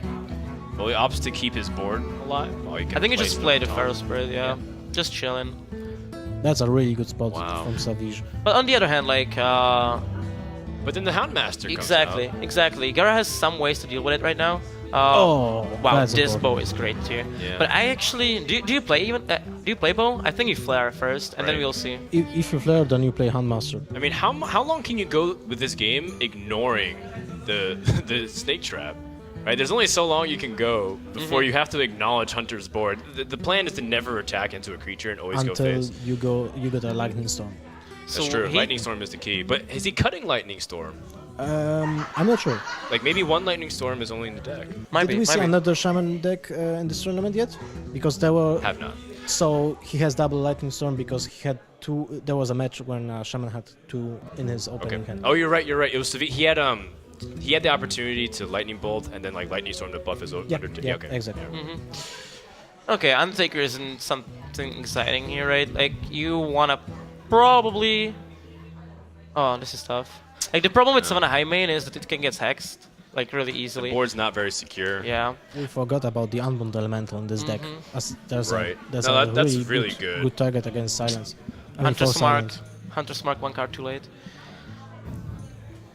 Well, he opts to keep his board alive. Oh, I think he just played the taunt. feral spirit. Yeah, just chilling. That's a really good spot Wow. from Savjz. But on the other hand, like But then the Houndmaster exactly, comes out. exactly. Gaara has some ways to deal with it right now. Oh, Wow, that's this important. bow is great too. Yeah. But I actually do you play even do you play bow? I think you flare first, and then Right. we'll see. If you flare, then you play Handmaster. I mean, how long can you go with this game ignoring the the snake trap? Right? There's only so long you can go before you have to acknowledge Hunter's board. The plan is to never attack into a creature and always go Until face. you get a Lightning Storm. That's So true. he- Lightning Storm is the key. But is he cutting Lightning Storm? I'm not sure. Like maybe one Lightning Storm is only in the deck. Might Did be, we might see be. another Shaman deck in this tournament yet? Because there were. Have not. So he has double Lightning Storm because he had two. There was a match when Shaman had two in his Okay. opening hand. Oh, you're right. You're right. It was he had the opportunity to Lightning Bolt and then like Lightning Storm to buff his own. Yeah, Undertale. yeah, exactly. Okay, Undertaker isn't something exciting here, right? Like, you wanna probably... Oh, this is tough. Like, the problem with Savannah High Main is that it can get hexed, like, really easily. Board's not very secure. Yeah. We forgot about the Unbound Elemental in this deck. As there's Right. there's No, a that's really, really good, good. target against Silence. I mean, Hunter's for Mark. Silence. Hunter's Mark, one card too late.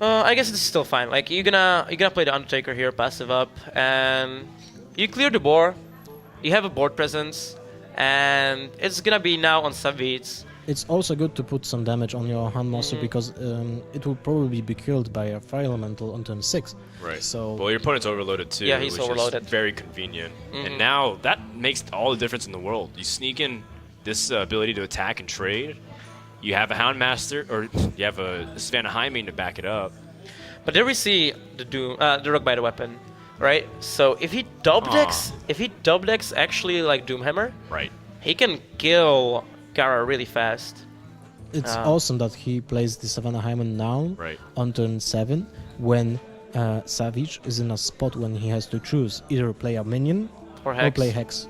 I guess it's still fine. Like, you're gonna play the Undertaker here, passive up, and you clear the board. You have a board presence, and it's gonna be now on Savjz. It's also good to put some damage on your Handmaster because it will probably be killed by a Fire Elemental on turn 6. Right. So Well, your opponent's overloaded too. Yeah, he's which overloaded. Is very convenient. And now that makes all the difference in the world. You sneak in this ability to attack and trade. You have a Houndmaster, or you have a Savannah High Main to back it up. But there we see the Doom, the Rock Biter weapon, right? So if he double decks actually like Doomhammer, Right. he can kill Gaara really fast. it's awesome that he plays the Savannah Hyman now Right. on turn 7 when Savjz is in a spot when he has to choose either play a minion Or or Hex. play Hex.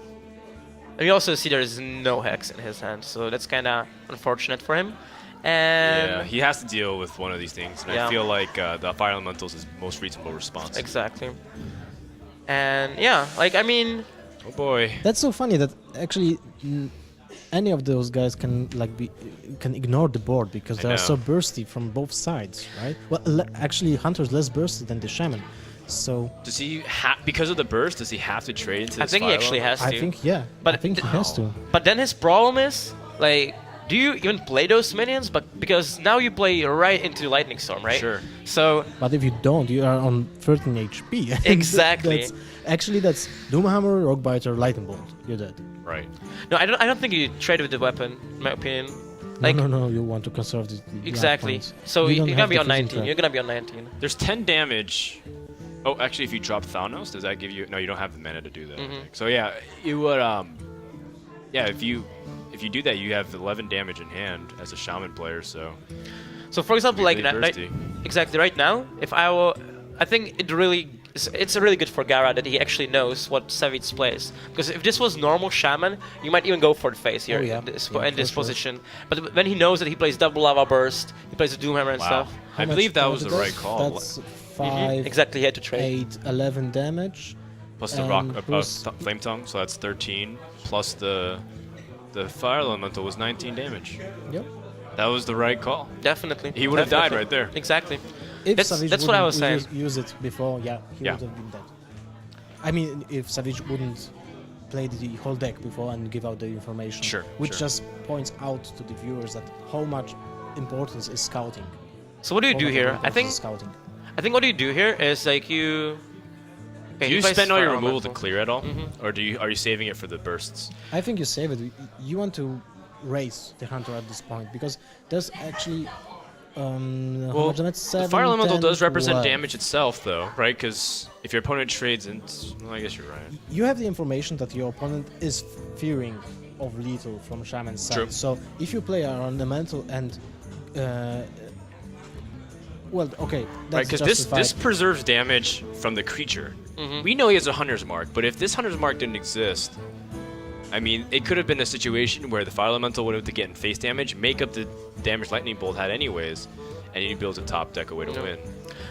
And we also see there's no Hex in his hand, so that's kind of unfortunate for him. And Yeah, he has to deal with one of these things, and Yeah. I feel like the Fire Elemental is his most reasonable response. exactly. And yeah, like I mean, Oh boy. That's so funny that actually any of those guys can can ignore the board because I they are know. so bursty from both sides, right? Well, actually, Hunter's less bursty than the Shaman, so Does he because of the burst? Does he have to trade into? I this think he Fire actually Elemental? has I to. think yeah. But I think he has to. But then his problem is like, do you even play those minions? But because now you play right into Lightning Storm, right? Sure. So But if you don't, you are on 13 HP. And Exactly. That's Doomhammer, Rockbiter, Lightning Bolt. You're dead. Right. no, I don't think you trade with the weapon, in my opinion. Like No, you want to conserve the life exactly. points. So You you're don't gonna have be the on freezing 19. trap. You're gonna be on 19. There's 10 damage. Oh, actually, if you drop Thanos, does that give you? No, you don't have the mana to do that. I Mhm. think. So yeah, you would. Yeah, if you do that, you have 11 damage in hand as a Shaman player. So So for example, like really right, bursty. exactly right now, if I were, I think it's really good for Gaara that he actually knows what Savjz plays. Because if this was normal Shaman, you might even go for the face here Oh, yeah. in this, Yeah, in this for sure. position. But when he knows that he plays double lava burst, he plays the Doomhammer and Wow. stuff. I How believe much that damage was it the does? right call. That's 5, Exactly, he had to trade. 8, 11 damage. Plus the And who's- Flame Tongue, so that's 13. Plus the Fire Elemental was 19 damage. Yep. That was the right call. Definitely. He would have died Definitely. right there. Exactly. If That's- Savjz that's what I wouldn't was saying. Use it before, yeah, he Yeah. would have been dead. I mean, if Savjz wouldn't play the whole deck before and give out the information, Sure, which sure. just points out to the viewers that how much importance is scouting. So what do you How do much here? importance is scouting. I think what you do here is like you. Okay, Do he you plays spend all your Fire removal to Elemental. clear it all, Mhm. or are you saving it for the bursts? I think you save it. You want to raise the hunter at this point because there's actually how Well, much damage? the 7, Fire Elemental 10, does represent 12. damage itself, though, right? Because if your opponent trades, well, I guess you're right. You have the information that your opponent is fearing of lethal from Shaman's side. True. So if you play an ornamental and well, okay, Right, that's because this preserves damage from the creature. Mhm. We know he has a Hunter's Mark, but if this Hunter's Mark didn't exist, I mean, it could have been a situation where the Fire Elemental would have to get in face damage, make up the damage Lightning Bolt had anyways, and you'd be able to top deck a way to Yeah. win.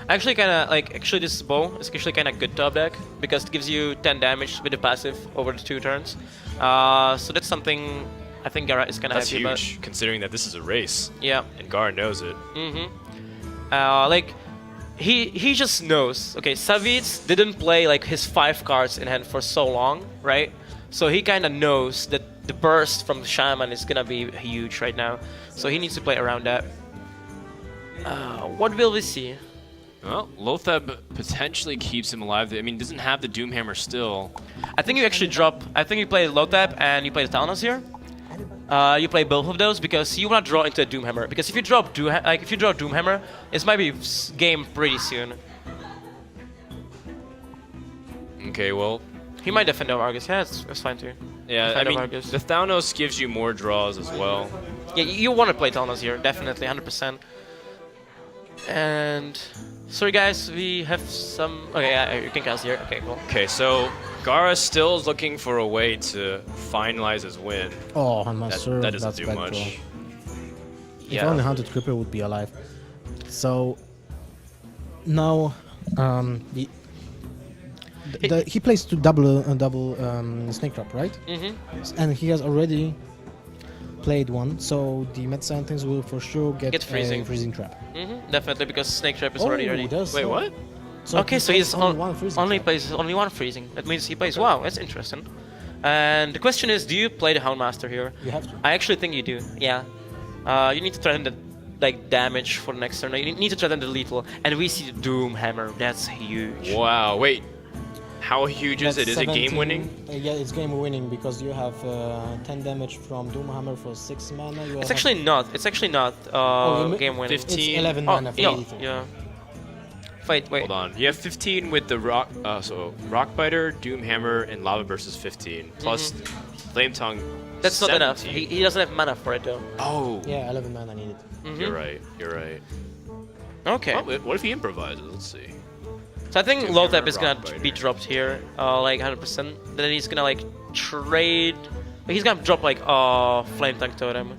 Actually, actually this bow is actually kind of good top deck because it gives you 10 damage with the passive over the 2 turns. So that's something I think Gaara is kind of That's happy huge, about. considering that this is a race, Yeah. and Gaara knows it. Like he just knows. Okay, Savjz didn't play like his 5 cards in hand for so long, right? So he kind of knows that the burst from the Shaman is gonna be huge right now. So he needs to play around that. What will we see? Well, Lotheb potentially keeps him alive. I mean, doesn't have the Doomhammer still. I think you actually drop. I think you play Lotheb and you play the Thanos here. You play both of those because you want to draw into a Doomhammer. Because if you drop Doomhammer, it might be game pretty soon. Okay, well, He might defend over Argus. Yeah, it's fine too. yeah, I Defend over mean, Argus. the Thanos gives you more draws as well. Yeah, you want to play Thanos here, definitely, 100%. And sorry guys, we have some. Okay, yeah, you can cast here. Okay, cool. Okay, so Gaara still is looking for a way to finalize his win. Oh, Master, that doesn't that's do bad much. draw. If Yeah. only Haunted Creeper would be alive. So now he plays to double Snake Trap, right? Mm-hmm. And he has already played one, so the Mad Scientist will for sure get freezing. a freezing trap. Mm-hmm. Definitely because Snake Trap is already ready. there's Wait, what? Okay, so he's only one freezing only trap. plays only one freezing. That means he plays. Wow, that's interesting. And the question is, do you play the Houndmaster here? You have to. I actually think you do. Yeah. You need to threaten the damage for the next turn. You need to threaten the lethal, and we see the Doom Hammer. That's huge. Wow, wait. How huge is it? That's Is it game 17 winning? Yeah, it's game winning because you have 10 damage from Doomhammer for 6 mana. It's actually not. It's actually not you game winning. 15. It's 11 Oh, mana for yeah, lethal. yeah. Wait. Hold on. You have 15 with the Rockbiter, Doomhammer, and Lava Burst is 15. Plus Flame Tongue. That's not enough. 17. He doesn't have mana for it though. Oh, Yeah, 11 mana needed. Mhm. you're right. You're right. Okay. Well, what if he improvises? Let's see. So I think Doom Lotheb Hammer, is gonna Rockbiter. be dropped here, like 100%. Then he's gonna like trade But he's gonna drop like Flame Tank Totem.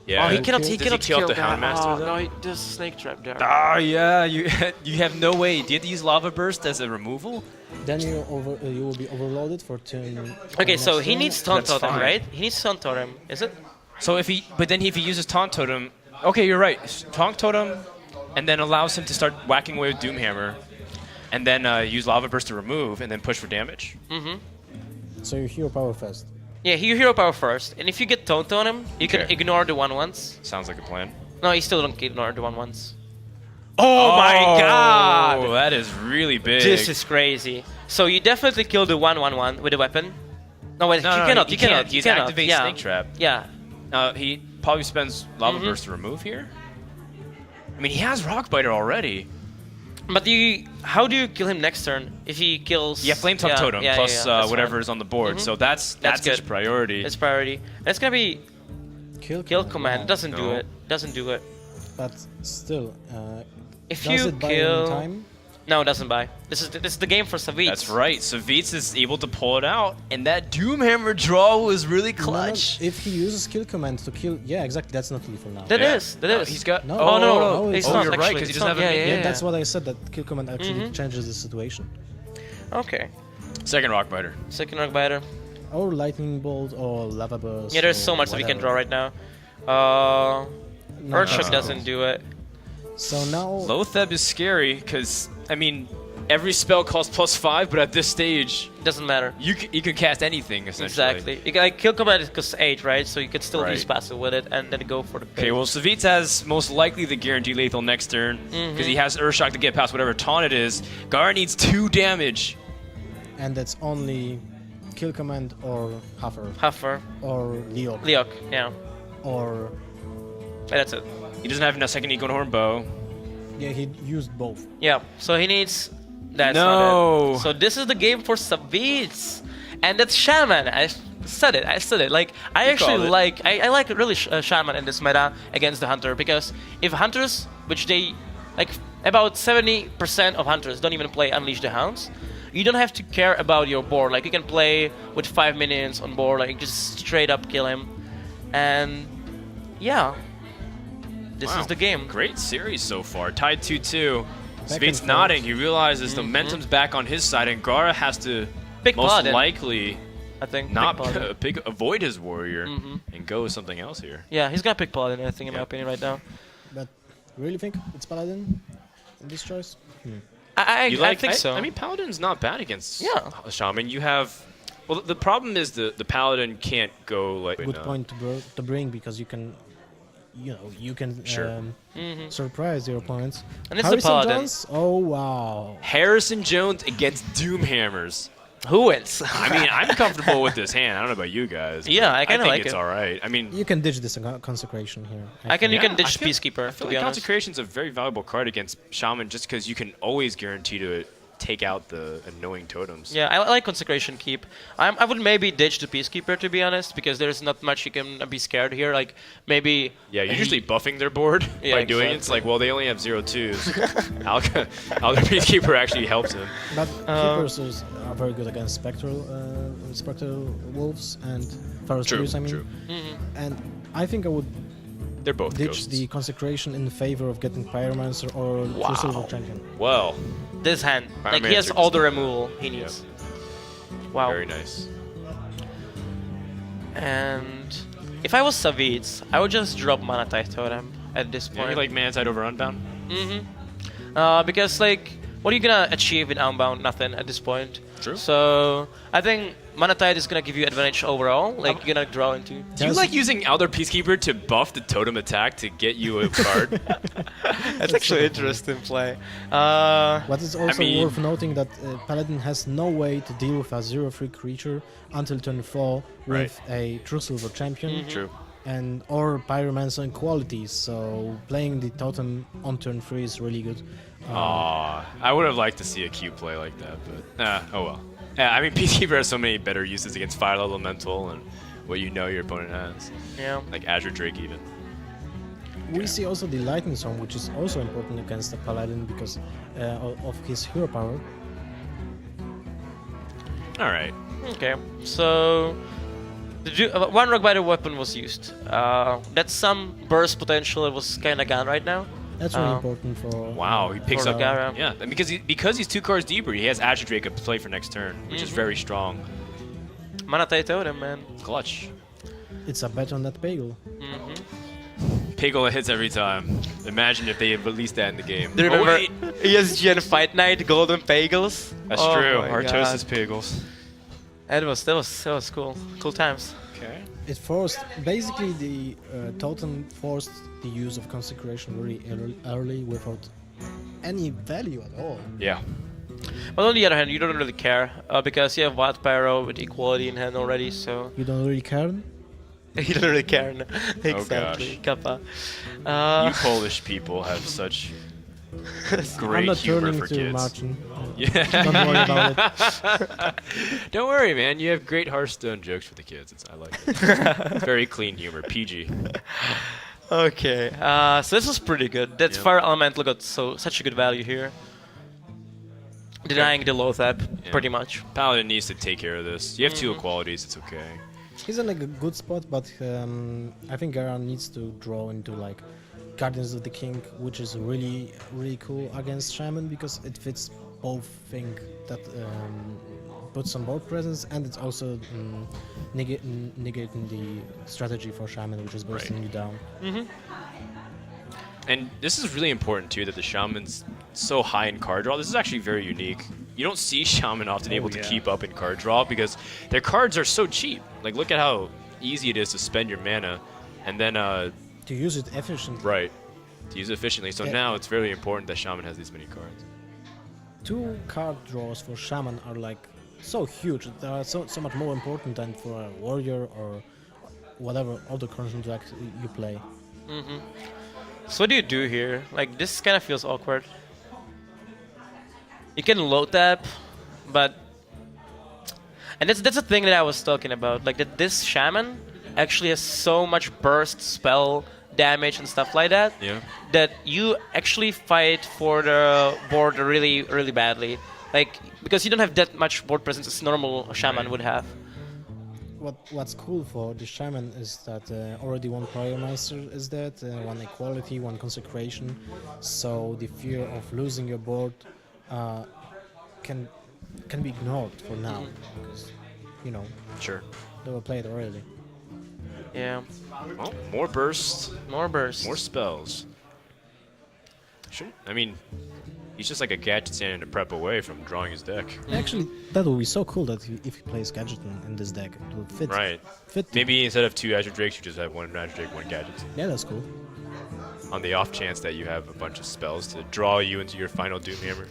Yeah. Oh, he cannot. Does He cannot kill kill the that. Houndmaster, Oh, though? no, there's a Snake Trap there. Ah, yeah. You have no way. Do you have to use Lava Burst as a removal? Then you will be overloaded for turn. Okay, so next he turn. needs Taunt That's Totem, fine. right? He needs Taunt Totem, is it? So if he uses Taunt Totem, okay, you're right. Taunt Totem, and then allows him to start whacking away with Doomhammer, and then use Lava Burst to remove, and then push for damage. So you hero power fast. Yeah, you hero power first, and if you get Taunt on him, you can Okay. ignore the 1/1s. Sounds like a plan. No, you still don't ignore the 1/1s. Oh my god! Oh, that is really big. This is crazy. So you definitely kill the 1/1 with a weapon. No, wait, No, you no, cannot. you You cannot. can't. You Use cannot. activate Yeah. Snake Trap. Yeah. He probably spends Lava Burst to remove here. I mean, he has Rock Biter already. But how do you kill him next turn if he kills? Yeah, Flame Tongue Totem plus that's whatever fine. is on the board. So that's That's his good. priority. It's priority. And it's gonna be kill command. wow. Doesn't do No. it. Doesn't do it. But still, If does you it buy any kill, time? no, it doesn't buy. This is the game for Savjz. That's right. Savjz is able to pull it out, and that Doomhammer draw was really No, no, clutch. if he uses kill command to kill, yeah, exactly. That's not lethal now. That Yeah. is. That is. He's got. No. Oh no, no, it's oh, not you're right, actually. 'cause he It's doesn't not- have a yeah, minion. yeah, That's what I said. That kill command actually changes the situation. Okay. Second Rock Biter. Second Rock Biter. Or lightning bolt or lava burst. Yeah, there's or so much that we can draw whatever. right now. Not Earthshock that doesn't do it. So now, Lotheb is scary because I mean every spell costs +5, but at this stage Doesn't matter. you can cast anything essentially. Exactly. You can, like, kill command costs 8, right? So you can still Right. use passive with it and then go for the. Okay, well Savjz has most likely the guaranteed lethal next turn because he has Earthshock to get past whatever taunt it is. Gaara needs 2 damage. and that's only kill command or Huffer Huffer, or Leok Leok, yeah. or Yeah, that's it. He doesn't have a second Eaglehorn bow. yeah, he used both. Yeah, so he needs. That's No. not it. So this is the game for Savjz, and that's Shaman. I said it. Like I You actually called it. like. I like really Shaman in this meta against the Hunter because if Hunters, which they like about 70% of Hunters don't even play Unleash the Hounds, you don't have to care about your board. Like you can play with 5 minions on board, like just straight up kill him, and yeah. This Wow. is the game. Great series so far. Tied 2-2. Back Savjz and nodding. forth. He realizes the momentum's back on his side, and Gaara has to Big most Paladin, likely I think. not Big Paladin. avoid his warrior Mhm. and go with something else here. Yeah, he's gonna pick Paladin, I think, in my Yeah. opinion, right now. But really think it's Paladin in this choice? I think so. I mean, Paladin's not bad against Yeah. Shaman. You have. Well, the problem is the Paladin can't go like. Good point to bring because you can, you can Sure. surprise your opponents. And it's the Harrison Paladin. Jones? Oh wow! Harrison Jones against Doomhammers. Who wins? I mean, I'm comfortable with this hand. I don't know about you guys. but Yeah, I kinda think like it's it. all right. I mean, You can ditch this consecration here. You can Yeah, ditch I feel- Peacekeeper, I to feel be like honest. Consecration's a very valuable card against Shaman just because you can always guarantee to take out the annoying totems. Yeah, I like Consecration Keep. I would maybe ditch the Peacekeeper, to be honest, because there's not much you can be scared here. Like, maybe... Yeah, you're usually buffing their board Yeah, by doing it. It's exactly. like, well, they only have 0-2s. How the Peacekeeper actually helps him. But keepers are very good against spectral wolves and forest True, Trees, I mean. true. And I think I would They're both ditch ghosts. the consecration in favor of getting Pyromancer or True Silver Champion. Well, This hand. Like, he has Pyromancer all the just- removal he needs. Wow. very nice. And... If I was Savjz, I would just drop Mana Tithe Totem at this Yeah, point. you like Mana Tide over Unbound? Because, like, what are you gonna achieve in Unbound? Nothing at this point. True. So, I think Mana Tithe is gonna give you advantage overall. Like, you're gonna draw into... Do you like using Elder Peacekeeper to buff the totem attack to get you a card? That's actually interesting play. But it's also mean- worth noting that Paladin has no way to deal with a 0-3 creature until turn 4 with a True Silver Champion True. and or Pyromancer in qualities, so playing the totem on turn 3 is really good. Aw, I would have liked to see a Q play like that, but oh well. Yeah, I mean, Peacekeeper has so many better uses against Fire Elemental and what you know your opponent has, Yeah. like Azure Drake even. We see also the Lightning Storm, which is also important against the Paladin because of his hero power. All right. Okay. So One rock biter weapon was used. That's some burst potential. It was kind of gone right now. That's really important for. Wow, he picks For up. Gaara. Yeah, and because he's 2 cards deeper, he has Azure Drake to play for next turn, which is very strong. Mana Tai Totem, man. Clutch. It's a bet on that bagel. Piggle hits every time. Imagine if they had released that in the game. Do you Oh, remember wait. ESGN Fight Night Golden Pagels? That's Oh true. my Artosis God. Piggles. That was cool. Cool times. Okay. It forced, basically the totem forced the use of consecration very early without any value at all. Yeah. But on the other hand, you don't really care because you have Wild Pyro with equality in hand already, so You don't really care? you don't really care. No. Oh, Exactly, Kappa. You Polish people have such I'm great not humor turning for to kids. Martin. Yeah. Don't worry about it. Don't worry, man. You have great Hearthstone jokes for the kids. I like it. It's very clean humor. PG. Okay, so this was pretty good. That Yeah. Fire Elemental got such a good value here. Denying the low tap, Yeah. pretty much. Paladin needs to take care of this. You have 2 equalities. It's okay. He's in like a good spot, but I think Gaara needs to draw into like Guardians of the King, which is really cool against Shaman because it fits both thing that puts on board presence and it's also negating the strategy for Shaman, which is bursting you down. And this is really important too that the Shaman's so high in card draw. This is actually very unique. You don't see Shaman often able to keep up in card draw because their cards are so cheap. Like look at how easy it is to spend your mana and then To use it efficiently. right, to use it efficiently. So Yeah. now it's very important that Shaman has these many cards. 2 card draws for Shaman are like so huge. They are so much more important than for a warrior or whatever other construct you play. So what do you do here? Like, this kind of feels awkward. You can low tap, but... And that's the thing that I was talking about. Like, that this Shaman actually has so much burst, spell, damage, and stuff like that, Yeah. that you actually fight for the board really, really badly. Like, because you don't have that much board presence as normal Shaman would have. What's cool for the Shaman is that already 1 Prior Meister is dead, 1 Equality, 1 Consecration, so the fear of losing your board can be ignored for now, because, you know, Sure. they were played already. Yeah. Well, more bursts, More burst. more spells. I mean, he's just like a gadget standing a prep away from drawing his deck. Actually, that would be so cool that if he plays Gadget in this deck, it would fit. Right. Fit. Maybe instead of 2 Azure Drakes, you just have 1 Azure Drake, 1 gadget. Yeah, that's cool. On the off chance that you have a bunch of spells to draw you into your final Doomhammer,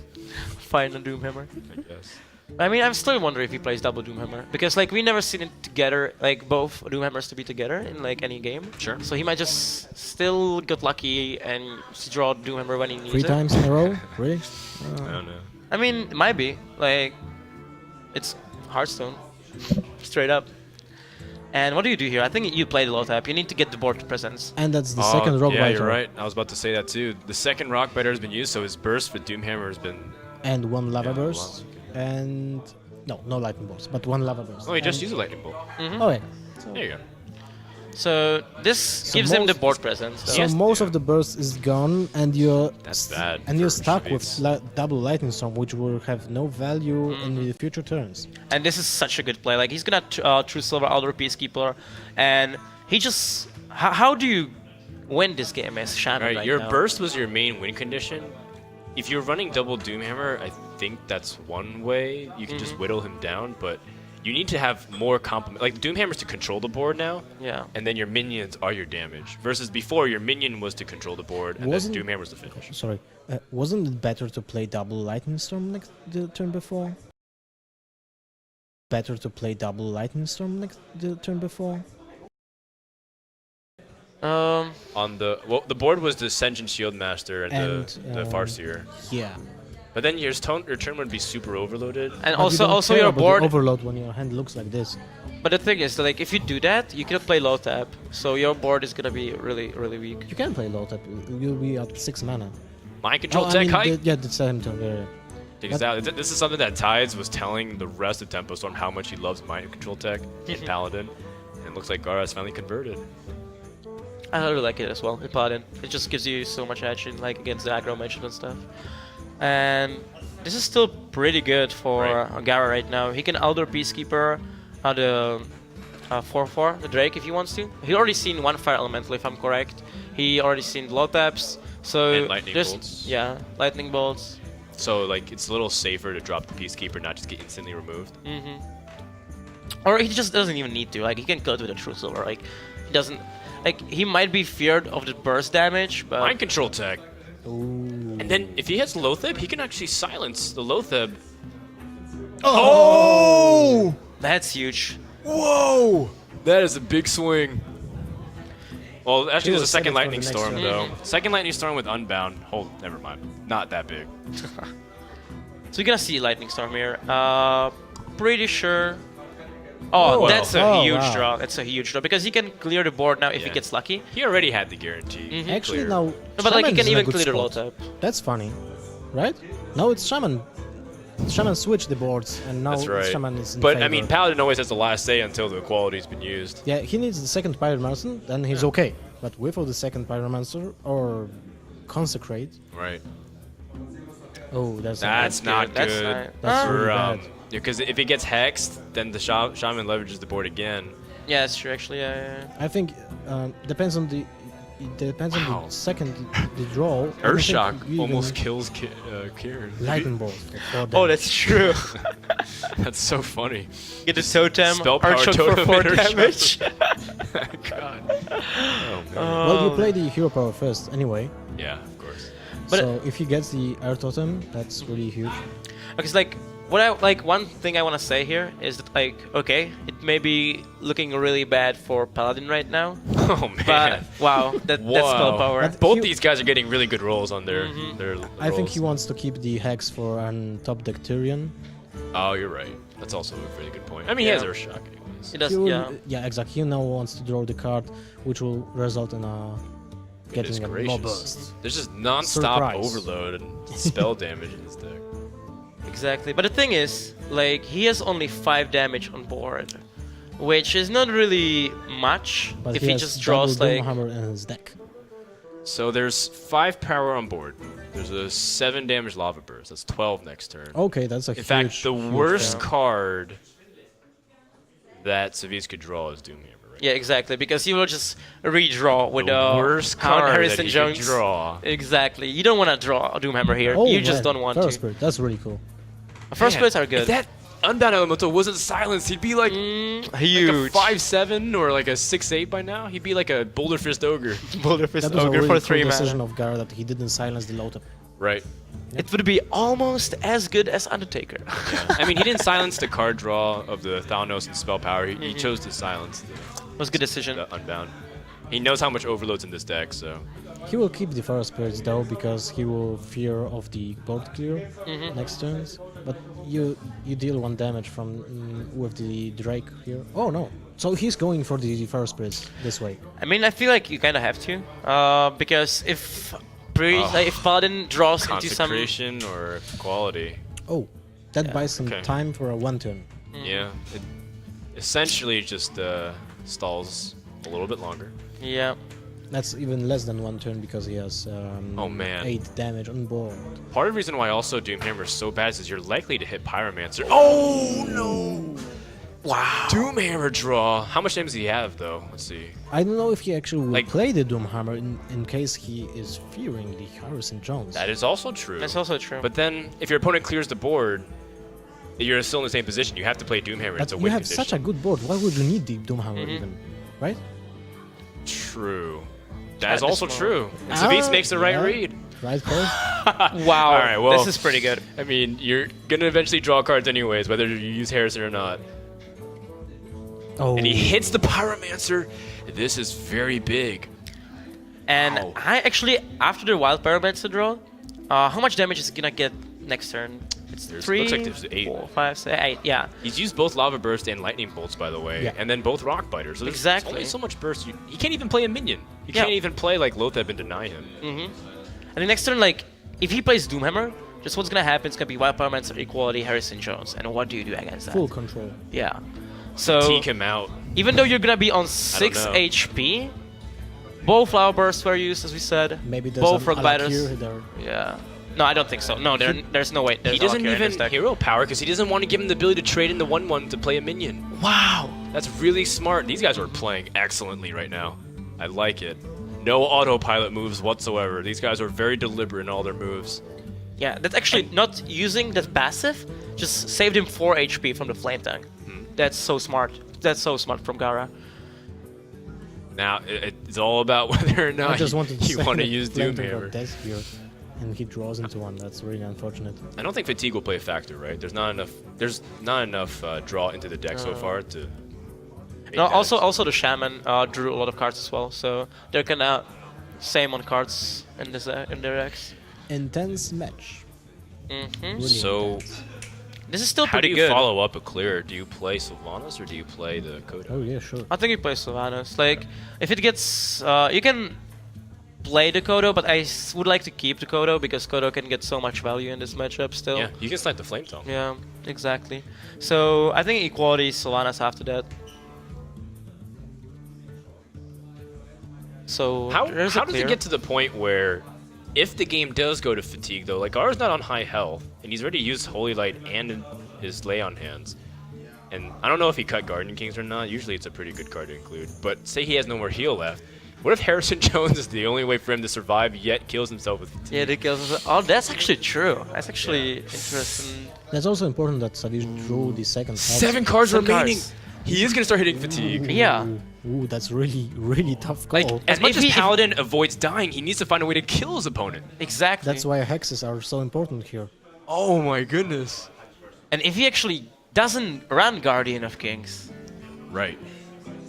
Final Doomhammer. I guess. I mean, I'm still wondering if he plays double Doomhammer because, like, we never seen it together, like both Doomhammers to be together in like any game. Sure. So he might just still get lucky and draw Doomhammer when he needs 3 it. times in a row? Really? I don't know. I mean, it might be like it's Hearthstone, straight up. And what do you do here? I think you play the low tap. You need to get the board presence. And that's the second Rock Yeah, Biter. you're right. I was about to say that too. The second Rock Biter has been used, so his burst for Doomhammer has been... And 1 Lava Yeah, Burst. And... No Lightning Burst, but 1 Lava Burst. Oh, he just And- used a Lightning Bolt. Oh, yeah. There you go. So this gives him the board presence. So though. Yes, most yeah. of the burst is gone, and you're That's bad and you're for stuck Savjz. with double lightning storm, which will have no value in the future turns. And this is such a good play. Like, he's gonna True Silver Outdoor Peacekeeper, and he just... How do you win this game as Shaman Right, your now? burst was your main win condition. If you're running double Doomhammer, I think that's one way. You can just whittle him down, but you need to have more complement. Like, Doomhammer's to control the board now, Yeah. and then your minions are your damage. Versus before, your minion was to control the board, and Wasn't- then Doomhammer was the finish. Sorry, wasn't it better to play double lightning storm next the turn before? Better to play double lightning storm next the turn before? On the the board was the Sentient Shield Master and, And, the Farseer. Yeah. But then your turn would be super overloaded. And But you don't also care your about the board... overload when your hand looks like this. But the thing is, that, like, if you do that, you cannot play low tap, so your board is gonna be really, really weak. You can play low tap. You'll be at 6 mana. Mind control I tech mean, height. yeah, the same turn. Yeah. Because this is something that Tides was telling the rest of Tempo Storm how much he loves mind control tech in Paladin. And looks like Gaara's finally converted. I really like it as well in Paladin. It just gives you so much action, like against the aggro matchup and stuff. And this is still pretty good for Gaara right now. He can Elder Peacekeeper the 4/4, the Drake, if he wants to. He already seen one Fire Elemental, if I'm correct. He already seen low taps. So And lightning bolts. Yeah, lightning bolts. So like it's a little safer to drop the Peacekeeper, not just get instantly removed. Or he just doesn't even need to. Like he can kill it with a True Silver. Like he doesn't. Like he might be feared of the burst damage, but Mind Control tech. Ooh. And then if he has Lotheb, he can actually silence the Lotheb. Oh! that's huge. Whoa! That is a big swing. Well, actually, there's a was set second up for Lightning the next Storm, turn. though. Second Lightning Storm with Unbound. Hold, never mind. Not that big. So we're gonna see Lightning Storm here. Pretty sure. Oh, well. that's a Oh, huge wow. draw. That's a huge draw because he can clear the board now if he Yeah. gets lucky. He already had the guarantee. Actually, Clear. now. No, but like he Shaman can is in a even good clear the low spot. tap. That's funny, right? Now it's Shaman. Shaman switched the boards, and now That's right. Shaman is in But favor. I mean, Paladin always has the last say until the quality's been used. Yeah, he needs the second Pyromancer, then he's okay. But without the second Pyromancer or Consecrate, Right. oh, that's That's not That's good. not- That's really For, bad. because if he gets hexed, then the Shaman leverages the board again. Yeah, that's true. Actually, yeah. I think depends on the. It depends on Wow. the second the draw. I don't think Earthshock you almost even- kills Kieran. Lightning bolt. for Oh, 4 that's true. That's so funny. Get the totem. Spell power Archon totem for 4 and Earthshock. damage. God. Oh, man. Well, you play the hero power first anyway. Yeah, of course. But- so if he gets the air totem, that's really huge. Because like what I like one thing I want to say here is that like okay, it may be looking really bad for Paladin right now, Oh, man. but wow, that's spell power. But Both he- these guys are getting really good rolls on their I think he rolls. wants to keep the hex for an top deck Tyrion. Oh, you're right. That's also a really good point. I mean, Yeah. he has Earthshock anyways. It does, He will, yeah. exactly. He now wants to draw the card, which will result in Goodness getting a gracious. mob burst. There's just non-stop Surprise. overload and spell damage in this deck. Exactly. But the thing is, like he has only 5 damage on board, which is not really much But if he he has just draws double like Doomhammer in his deck. So there's 5 power on board. There's a 7 damage Lava Burst. That's 12 next turn. Okay, that's a In huge. fact, the huge worst round. card that Savjz could draw is Doomhammer, right? yeah, exactly, because he will just redraw with The worst card Harrison that he Jones. could draw. Exactly. You don't want to draw a Doomhammer here. Oh, you just man, don't want Feral to. Spirit, that's really cool. First Man, spirits are good. If that Unbound Elemental wasn't silenced, he'd be like, Huge. like a 5/7 or like a 6/8 by now. He'd be like a Boulder Fist Ogre. Boulder Fist That was a Ogre really for cool 3 decision mana. of Gaara that he didn't silence the low tap. Right. It would be almost as good as Undertaker. I mean, he didn't silence the card draw of the Thalnos and Spell Power. He chose to silence was a good decision. the Unbound. He knows how much overload's in this deck, so... He will keep the Feral Spirits though because he will fear of the board clear next turns. But you deal 1 damage from with the Drake here. Oh no! So he's going for the Feral Spirits this way. I mean, I feel like you kind of have to, because if if Paladin draws into some, Consecration or quality. Oh, that buys him okay. time for a 1 turn. Yeah. It essentially just stalls a little bit longer. yeah, That's even less than 1 turn because he has Oh, man. 8 damage on board. Part of the reason why also Doomhammer is so bad is you're likely to hit Pyromancer. Oh, no! Wow. Doomhammer draw. How much damage does he have, though? Let's see. I don't know if he actually will Like- play the Doomhammer in case he is fearing the Harrison Jones. That is also true. that's also true. But then, if your opponent clears the board, you're still in the same position. You have to play Doomhammer. But It's a you win have condition. such a good board. Why would you need the Doomhammer even? Right? True. That is Kinda also small. true. And Savjz makes the right yeah. read. Right, Cole? wow, All right, well- this is pretty good. I mean, you're gonna eventually draw cards anyways, whether you use Harrison or not. Oh, And he hits the Pyromancer. This is very big. And Wow. I actually, after the Wild Pyromancer draw, how much damage is he gonna get next turn? It's There's- 3, looks like there's 8. 4, 5, 6, 8. Yeah, He's used both Lava Burst and Lightning Bolts, by the way, Yeah. and then both Rock Biters. So there's Exactly. only so much burst. He can't even play a minion. He Yeah. can't even play like Lotheb and deny him. and the next turn, like, if he plays Doomhammer, just what's gonna happen is gonna be Wild Pyromancer equality Harrison Jones. And what do you do against that? full control. Yeah. So Fatigue him out. even though you're gonna be on 6 know. HP, both flower bursts were used, as we said. Maybe there's both an rock biters. Alakir there. Yeah. No, I don't think so. No, there's no way. There's He doesn't Alakir in this even deck. hero power because he doesn't want to give him the ability to trade in the 1/1 to play a minion. Wow. That's really smart. These guys are playing excellently right now. I like it. No autopilot moves whatsoever. These guys are very deliberate in all their moves. Yeah, that's actually not using that passive. Just saved him 4 HP from the flame tank. That's so smart. That's so smart from Gaara. Now, it's all about whether or I not just wanted to you say want to that use Flame Tank got Doomhammer. death here, and he draws into one. That's really unfortunate. I don't think fatigue will play a factor, right? There's not enough. There's not enough draw into the deck so far to. make No, that also the shaman drew a lot of cards as well, so they're kinda same on cards in this in their decks. Intense match. Really So, intense. This is still how do pretty you good. follow up a clear? Do you play Sylvanas or do you play the Kodo? Oh yeah, sure. I think he plays Sylvanas. Like, if it gets, you can play the Kodo, but I would like to keep the Kodo because Kodo can get so much value in this matchup still. Yeah, you can snipe the Flame Tongue. Yeah, exactly. So I think equality Sylvanas after that. So How there's a does clear. it get to the point where, if the game does go to fatigue though, like Gaara's not on high health, and he's already used Holy Light and his Lay on Hands, and I don't know if he cut Guardian Kings or not. Usually it's a pretty good card to include, but say he has no more heal left. What if Harrison Jones is the only way for him to survive, yet kills himself with fatigue? Yeah, they kills. Oh, that's actually true. That's actually interesting. That's also important that Savjz drew the second hex. 7 cards Some remaining. cards. He is gonna start hitting fatigue. Yeah. Ooh, that's really tough call. Like, as And much if as he- Paladin avoids dying, he needs to find a way to kill his opponent. Exactly. That's why hexes are so important here. Oh my goodness. And if he actually doesn't run Guardian of Kings, Right.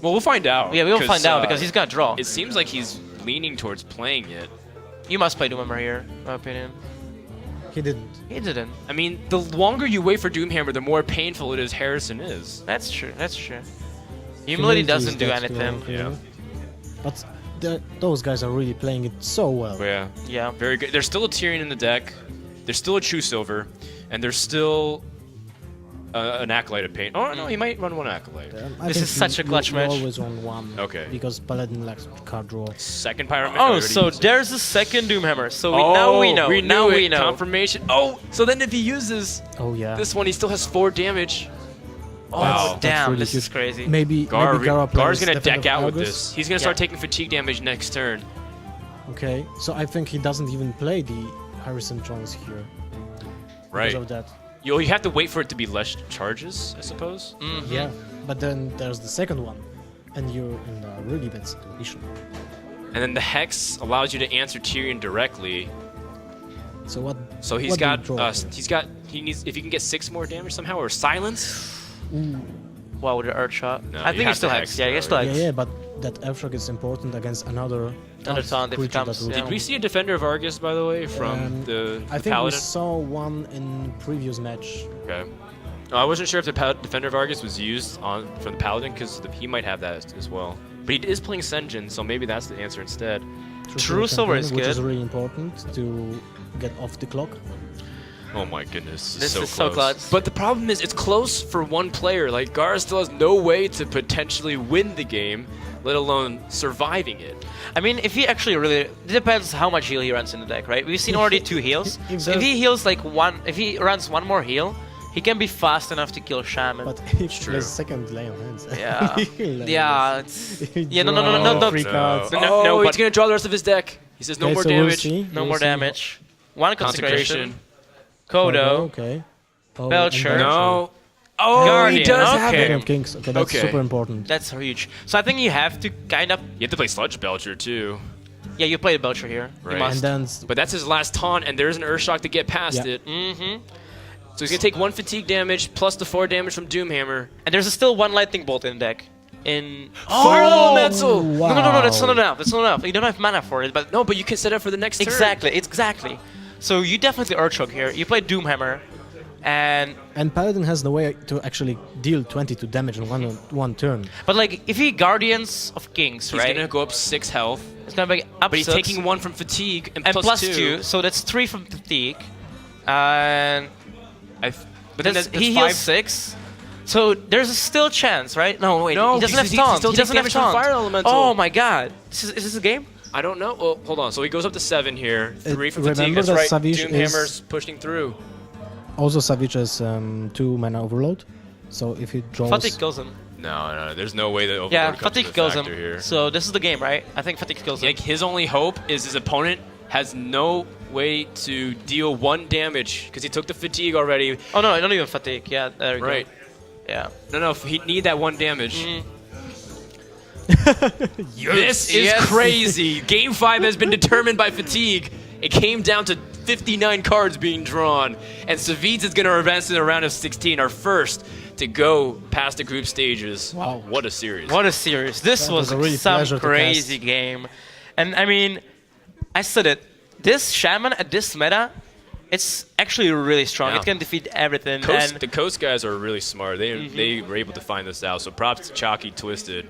Well, we'll find out. yeah, we'll find out because he's got draw. It seems like he's leaning towards playing it. You must play Doomhammer here, in my opinion. He didn't. He didn't. I mean, the longer you wait for Doomhammer, the more painful it is Harrison is. That's true. That's true. Humility doesn't do is anything. that strong, Yeah. But those guys are really playing it so well. Yeah. Yeah. Very good. There's still a Tyrion in the deck. There's still a True Silver. And there's still an Acolyte of Pain. Oh, no, he might run one Acolyte. I This think is such a clutch you match. always on one. Okay. Because Paladin lacks card draw. Second Pyramid. Oh, so there's a second Doomhammer. So we, Oh, now we know. We now knew we it. know. Confirmation. Oh, so then if he uses Oh yeah. this one, he still has 4 damage. Oh, Wow. damn. really This is huge. crazy. Maybe Gaara's Gaara plays gonna Defender deck out with Argus. this. He's gonna start Yeah. taking fatigue damage next turn. Okay, so I think he doesn't even play the Harrison Jones here. Right. Because of that. You have to wait for it to be less charges, I suppose. Yeah, but then there's the second one, and you're in a really bad situation. And then the Hex allows you to answer Tyrion directly. So what? So he's what do you got, draw here? he needs, if he can get 6 more damage somehow, or silence. Wow, with the Earth Shot. No, I you think he have still to has. hex Yeah, he though, still right? has. Yeah, but that Earthshock is important against another taunt if it creature comes, that will- yeah. Did we see a Defender of Argus, by the way, from the I think Paladin? we saw one in previous match. Okay. No, I wasn't sure if the Defender of Argus was used on from the Paladin, because he might have that as well. But he is playing Senjin, so maybe that's the answer instead. True Silver campaign, is which is good. really important to get off the clock. Oh my goodness, This so is so close. But the problem is, it's close for one player. Like, Gaara still has no way to potentially win the game, let alone surviving it. I mean, if he actually really, it depends how much heal he runs in the deck, right? We've seen already 2 heals. If So if he heals like one, if he runs one more heal, he can be fast enough to kill Shaman. But if true. there's second lay on hands. Yeah. Like Yeah, this. it's, yeah, no, Free cards. No, he's but- gonna draw the rest of his deck. He says no Okay, more so we'll damage. see, no we'll more see. damage. One consecration. Consecration. Kodo. Okay. Oh, Belcher. and No. Oh, Guardian, he does have okay. it. Of Kings. Okay, that's Okay. super important. That's huge. So I think you have to kind of, You have to play Sludge Belcher too. yeah, you play the Belcher here. Right. You must. And then But that's his last taunt, and there's an Earthshock to get past Yeah. it. Mm-hmm. So he's gonna take 1 fatigue damage plus the 4 damage from Doomhammer. And there's still 1 lightning bolt in the deck. In Fire Elemental! wow. No, that's not enough. That's not enough. You don't have mana for it, but No, but you can set up for the next turn. exactly. So you definitely Earthshock here. You play Doomhammer, and And Paladin has the way to actually deal 22 damage in one turn. but like if he Guardians of Kings, He's right? gonna go up 6 health, It's gonna be up but he's 6, taking 1 from fatigue and, and plus 2. 2, so that's 3 from fatigue, and But then he that's heals 5. 6. So there's a still chance, right? No, wait. No, he doesn't have because he taunt. still He takes doesn't have damage from taunt. Fire Elemental. Oh my god. Is this a game? I don't know. Well, hold on. So he goes up to 7 here. 3 for fatigue. remember That's that right. Savjz Doomhammer's pushing through. Also, Savjz has 2 mana overload. So if he draws... Fatigue kills him. No. There's no way that Overlord Yeah, comes Fatigue into kills him. factor here. So this is the game, right? I think Fatigue kills him. Like, his only hope is his opponent has no way to deal 1 damage because he took the fatigue already. Oh no, not even Fatigue. Yeah, there we Right. go. Yeah. No, he'd need that 1 damage. Mhm. This is Yes. crazy. Game 5 has been determined by fatigue. It came down to 59 cards being drawn, and Savjz is going to advance in the round of 16, our first to go past the group stages. Wow. What a series. What a series. This That was was a really some pleasure to crazy cast. game. And I mean, I said it. This Shaman at this meta, it's actually really strong. Yeah. It can defeat everything. Coast, and the Coast guys are really smart. They were able to find this out. So props to Chalky Twisted.